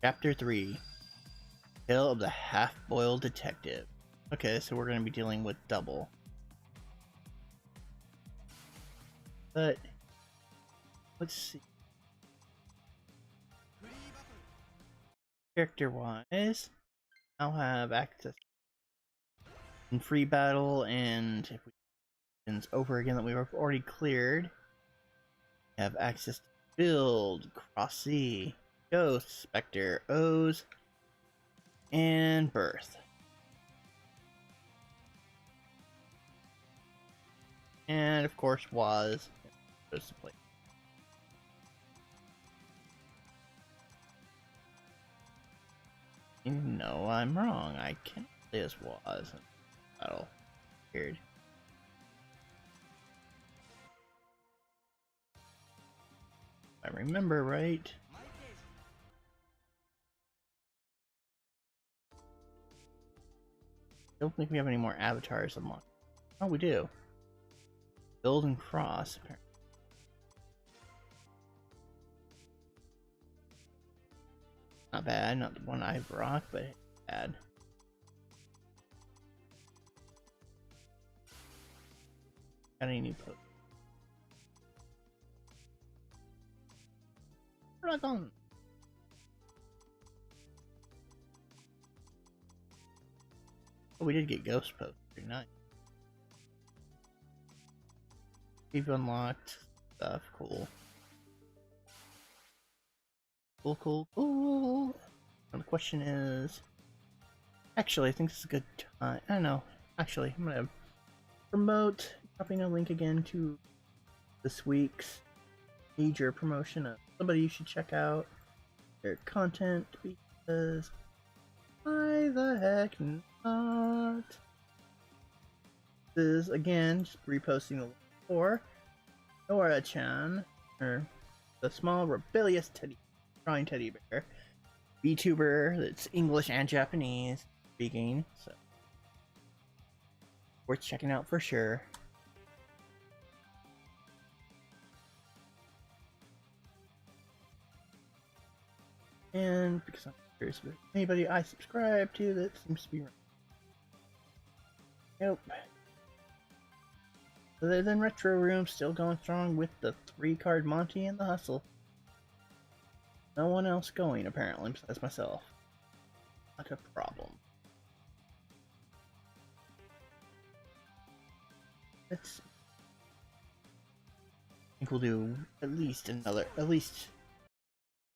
Chapter 3. Tale of the Half-Boiled Detective. Okay, so we're going to be dealing with Double. But, let's see. Character-wise, I'll have access in free battle, and if we over again that we've already cleared, we have access to Build, Crossy, Ghost, Spectre, O's, and Birth. And of course, was supposed to play. No, I'm wrong. I can't play as was in battle. Weird. If I remember right. I don't think we have any more avatars unlocked. Oh, we do. Build and Cross, apparently. Not bad, not the one I've rocked, but bad. Got any new posts? Dragon! Oh, we did get Ghost Post. Pretty nice. We've unlocked stuff. Cool. Cool. And the question is... Actually, I think this is a good time. I don't know. Actually, I'm gonna promote, dropping a link again to this week's major promotion of somebody you should check out their content, because Why the heck not? This is, again, just reposting the for Nora-chan, or the small rebellious drawing teddy bear. VTuber that's English and Japanese speaking, so worth checking out for sure. And because I'm curious if anybody I subscribe to that seems to be right. Nope. Other than Retro Room, still going strong with the 3-card Monty and the Hustle. No one else going, apparently, besides myself. Not a problem. Let's... I think we'll do at least a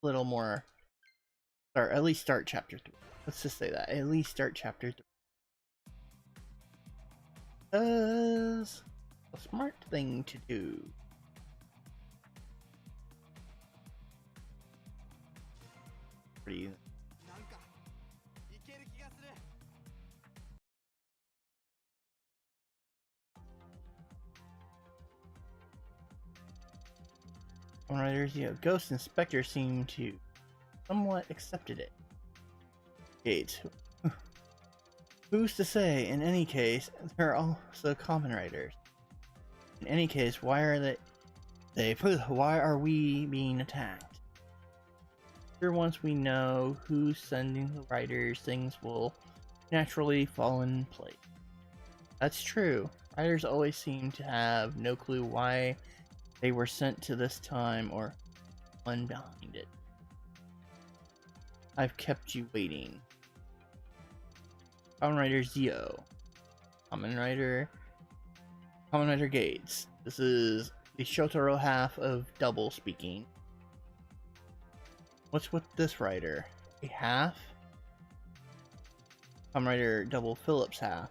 little more, or at least start chapter 3. Let's just say that. At least start chapter 3. Because a smart thing to do. Pretty. Riders, Ghost and Spectre seem to somewhat accepted it. Gates. Who's to say? In any case, they're also Kamen Riders. In any case, why are why are we being attacked? Sure, once we know who's sending the riders, things will naturally fall in place. That's true. Riders always seem to have no clue why they were sent to this time or one behind it. I've kept you waiting. Kamen Rider Zio. Kamen Rider Gates. This is the Shotaro half of Double speaking. What's with this rider? A half? Kamen Rider Double Phillips half.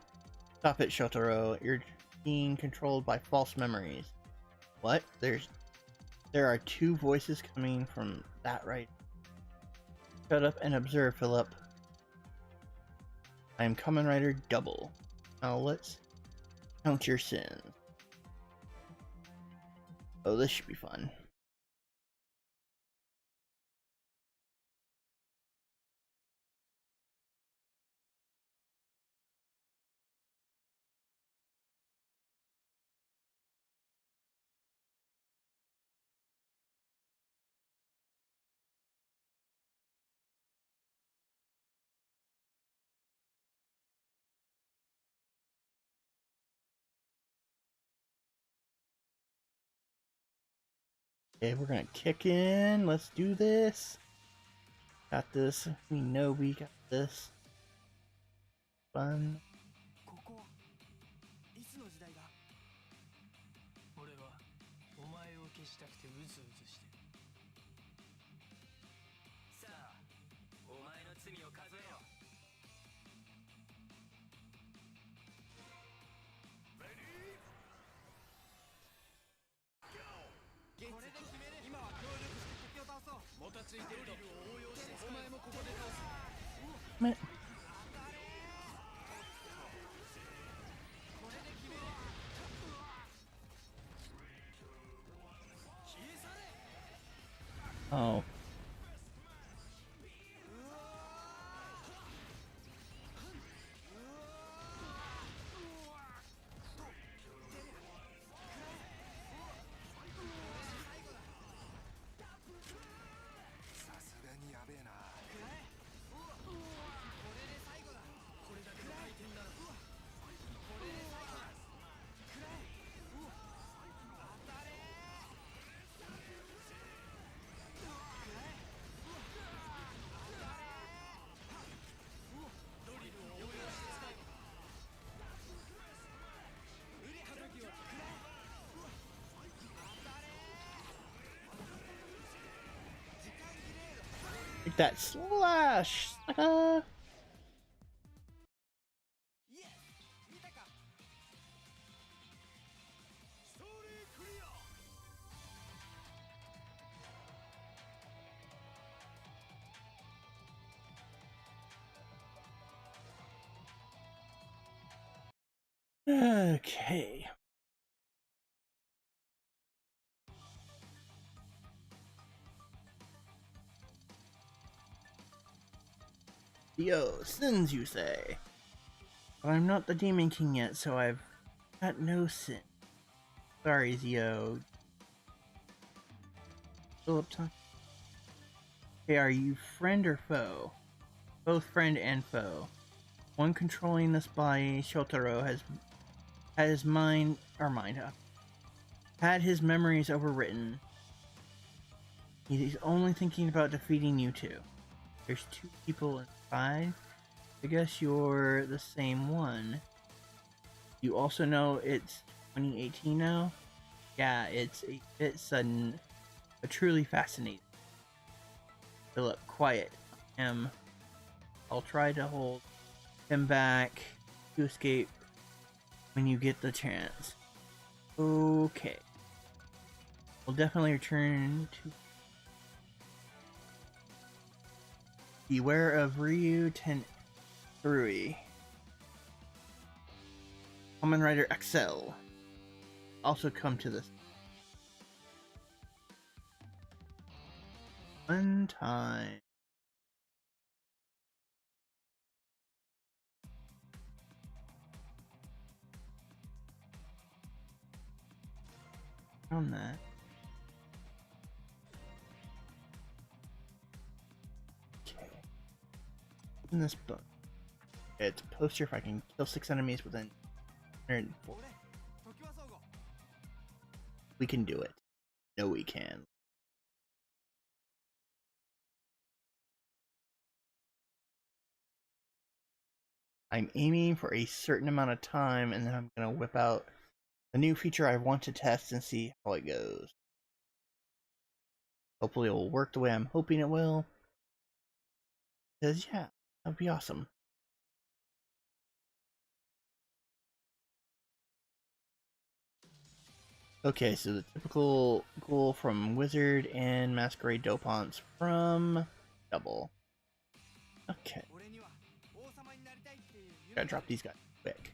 Stop it, Shotaro. You're being controlled by false memories. What? There are 2 voices coming from that right. Shut up and observe, Philip. I am Kamen Rider Double. Now let's count your sins. Oh, this should be fun. Okay, we're gonna kick in. Let's do this. Got this. We know we got this. Fun. Oh. Take that slash! Okay. Yo, sins you say. But I'm not the Demon King yet, so I've got no sin. Sorry, Zio. Philip time. Hey, are you friend or foe? Both friend and foe. One controlling this body, Shotaro, has had his had his memories overwritten. He's only thinking about defeating you two. There's two people inside. I guess you're the same one. You also know it's 2018 now? Yeah, it's a bit sudden, but truly fascinating. Philip, quiet. I'll try to hold him back to escape when you get the chance. Okay. We'll definitely return to... Beware of Ryu Tenrui. Kamen Rider XL. Also come to this. One time. On that. Okay. In this book. It's a poster if I can kill 6 enemies within 104. We can do it. No, we can. I'm aiming for a certain amount of time, and then I'm gonna whip out a new feature I want to test and see how it goes. Hopefully it will work the way I'm hoping it will. Because, yeah, that would be awesome. Okay, so the typical ghoul from Wizard and Masquerade Dopants from Double. Okay. Gotta drop these guys quick.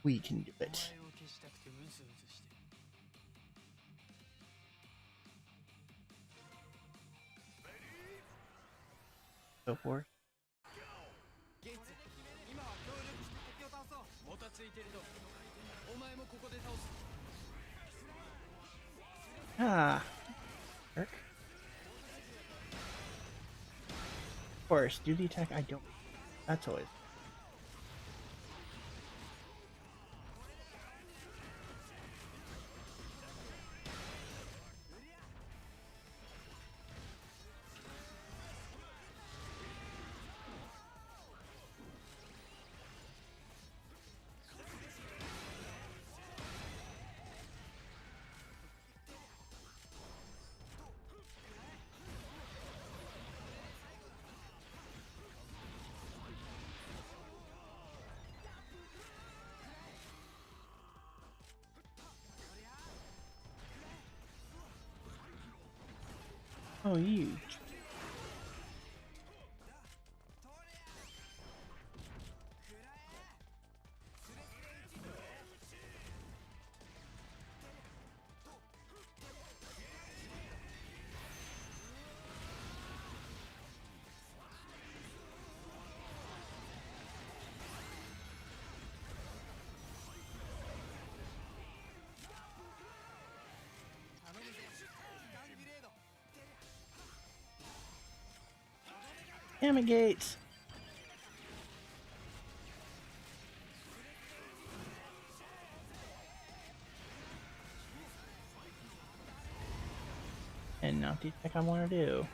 We can do it. So forth. Ah. Work. Of course, do the attack I don't. That's always. Oh, huge. Damn it, Gates. And not the attack I want to do.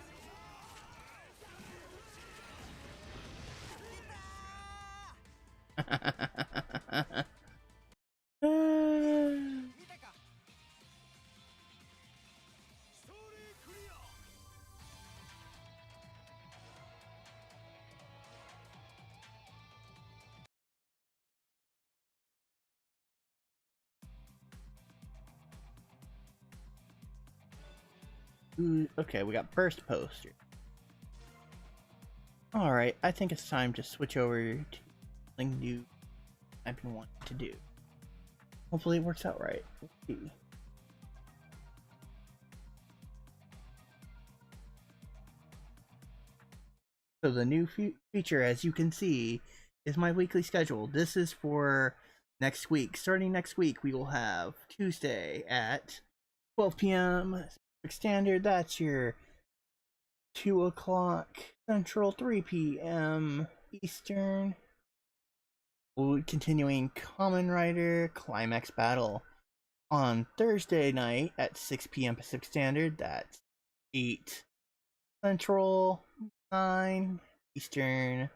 Okay, we got burst poster. Alright, I think it's time to switch over to something new I've been wanting to do. Hopefully it works out right. Let's see. So the new feature, as you can see, is my weekly schedule. This is for next week. Starting next week, we will have Tuesday at 12 p.m. Standard. That's your 2 o'clock Central, 3 p.m. Eastern. We'll be continuing Kamen Rider Climax Battle on Thursday night at 6 p.m. Pacific Standard. That's 8 Central, 9 Eastern.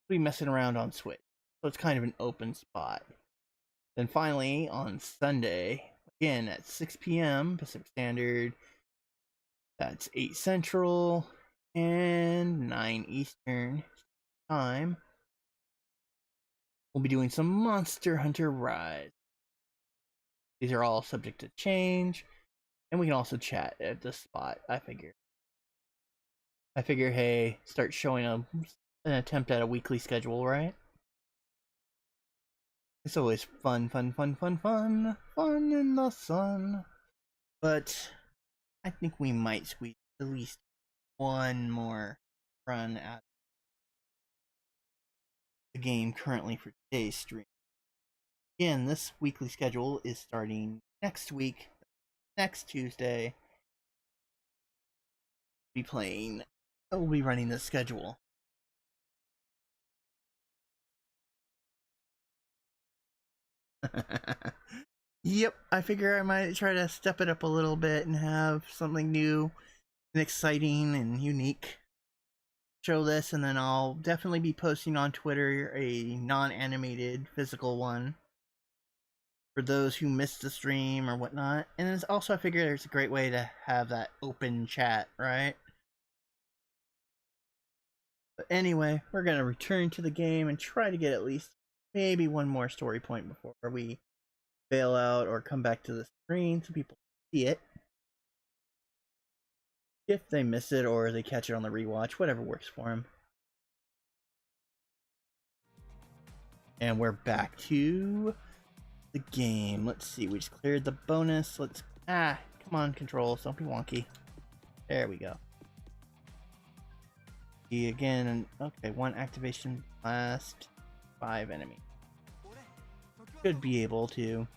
We'll be messing around on Switch, so it's kind of an open spot. Then finally, on Sunday, again at 6 p.m. Pacific Standard, that's 8 Central and 9 Eastern time, we'll be doing some Monster Hunter Rise. These are all subject to change, and we can also chat at this spot, I figure, hey, start showing an attempt at a weekly schedule, right? It's always fun in the sun. But I think we might squeeze at least one more run at the game currently for today's stream. Again, this weekly schedule is starting next week, next Tuesday. We'll be running this schedule. Yep, I figure I might try to step it up a little bit and have something new and exciting and unique. Show this, and then I'll definitely be posting on Twitter a non-animated physical one for those who missed the stream or whatnot. And it's also, I figure there's a great way to have that open chat, right? But anyway, we're gonna return to the game and try to get at least maybe one more story point before we bail out or come back to the screen so people see it. If they miss it or they catch it on the rewatch, whatever works for them. And we're back to the game. Let's see, we just cleared the bonus. Come on, controls, don't be wonky. There we go. Again, okay, 1 activation blast, 5 enemy. Should be able to.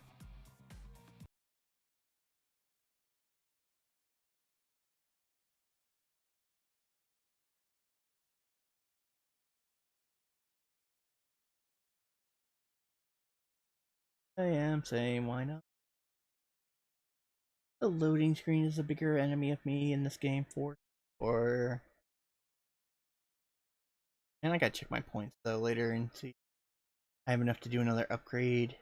I am saying, why not? The loading screen is a bigger enemy of me in this game and I gotta check my points though later and see if I have enough to do another upgrade.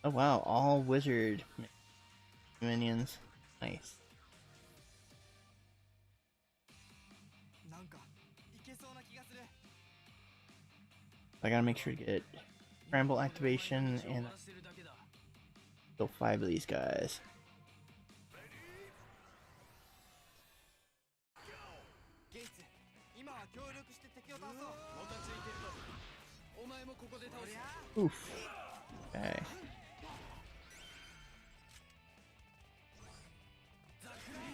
Oh wow, all wizard minions. Nice. I gotta make sure to get scramble activation and kill 5 of these guys. Oof. Okay.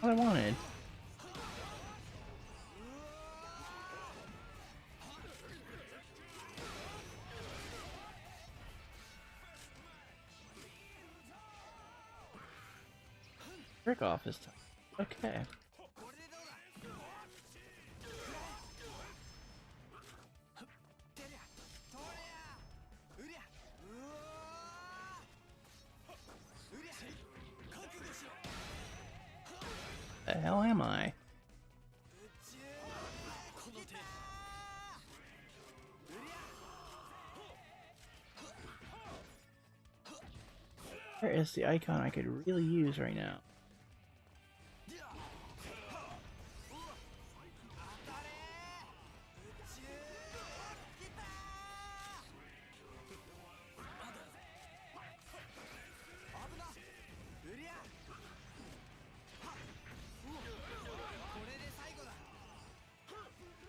What I wanted. Break off this time. Okay. The hell am I? Where is the icon I could really use right now?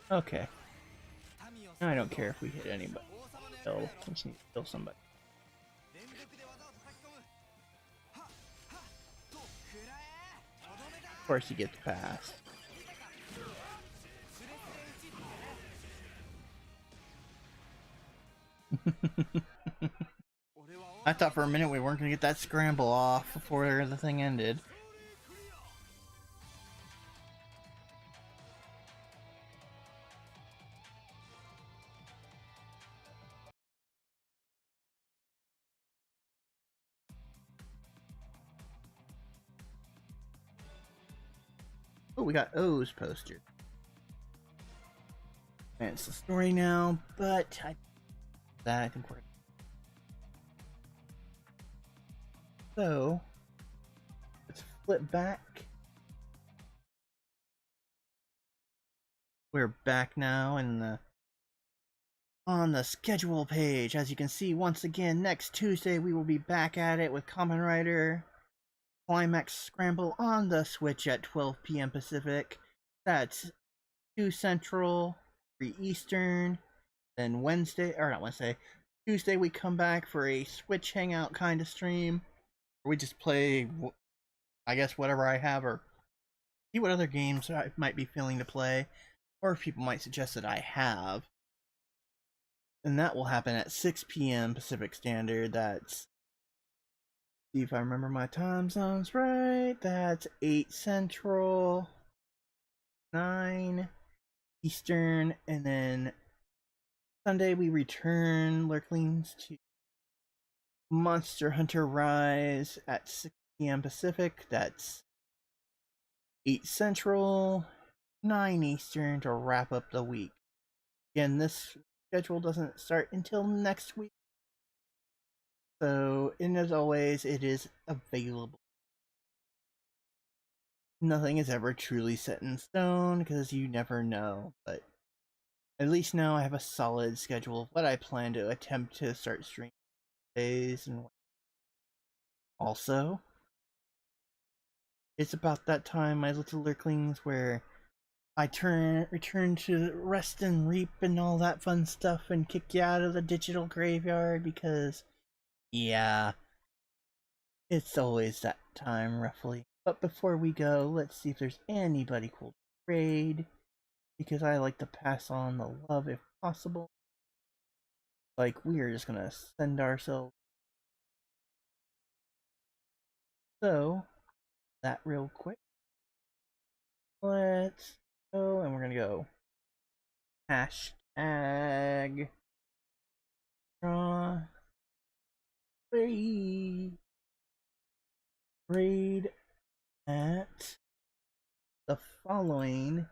Okay. I don't care if we hit anybody. So we just need to kill somebody. Of course he gets past. I thought for a minute we weren't gonna get that scramble off before the thing ended. Oh, we got O's poster. And it's the story now, but I think we're so let's flip back. We're back now on the schedule page. As you can see, once again, next Tuesday we will be back at it with Kamen Rider Climax Scramble on the Switch at 12 p.m. Pacific. That's 2 Central, 3 Eastern. Then Tuesday we come back for a Switch Hangout kind of stream. Where we just play, I guess, whatever I have, or see what other games I might be feeling to play, or if people might suggest that I have. And that will happen at 6 p.m. Pacific Standard. That's, see if I remember my time zones right, that's 8 Central, 9 Eastern, and then Sunday we return Lurklings to Monster Hunter Rise at 6 p.m. Pacific. That's 8 Central, 9 Eastern to wrap up the week. Again, this schedule doesn't start until next week. So, and as always, it is available. Nothing is ever truly set in stone because you never know, but at least now I have a solid schedule of what I plan to attempt to start streaming days. And also, it's about that time, my little lurklings, where I return to rest and reap and all that fun stuff and kick you out of the digital graveyard because, yeah, it's always that time roughly. But before we go, let's see if there's anybody cool to raid, because I like to pass on the love if possible. Like, we are just gonna send ourselves. So, that real quick. Let's go, and we're gonna go hashtag draw raid at the following.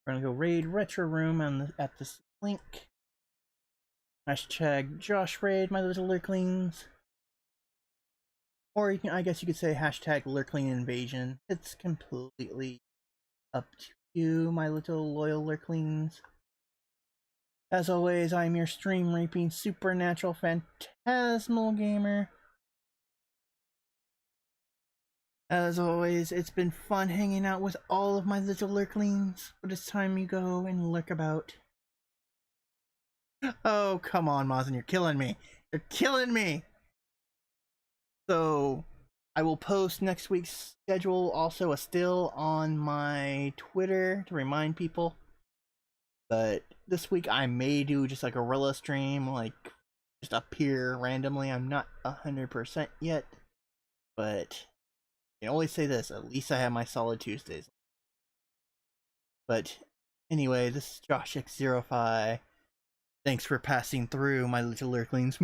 We're gonna go raid retro room at this link. Hashtag Josh raid, my little lurklings. Or I guess you could say hashtag lurkling invasion. It's completely up to you, my little loyal lurklings. As always, I'm your stream raping supernatural phantasmal gamer. As always, it's been fun hanging out with all of my little lurklings, but it's time you go and lurk about. Oh, come on, Mazin, you're killing me. You're killing me! So, I will post next week's schedule, also a still on my Twitter to remind people. But this week I may do just like a gorilla stream, like just appear randomly. I'm not 100% yet, but I can always say this, at least I have my solid Tuesdays. But anyway, this is Josh X05. Thanks for passing through, my little lurklings.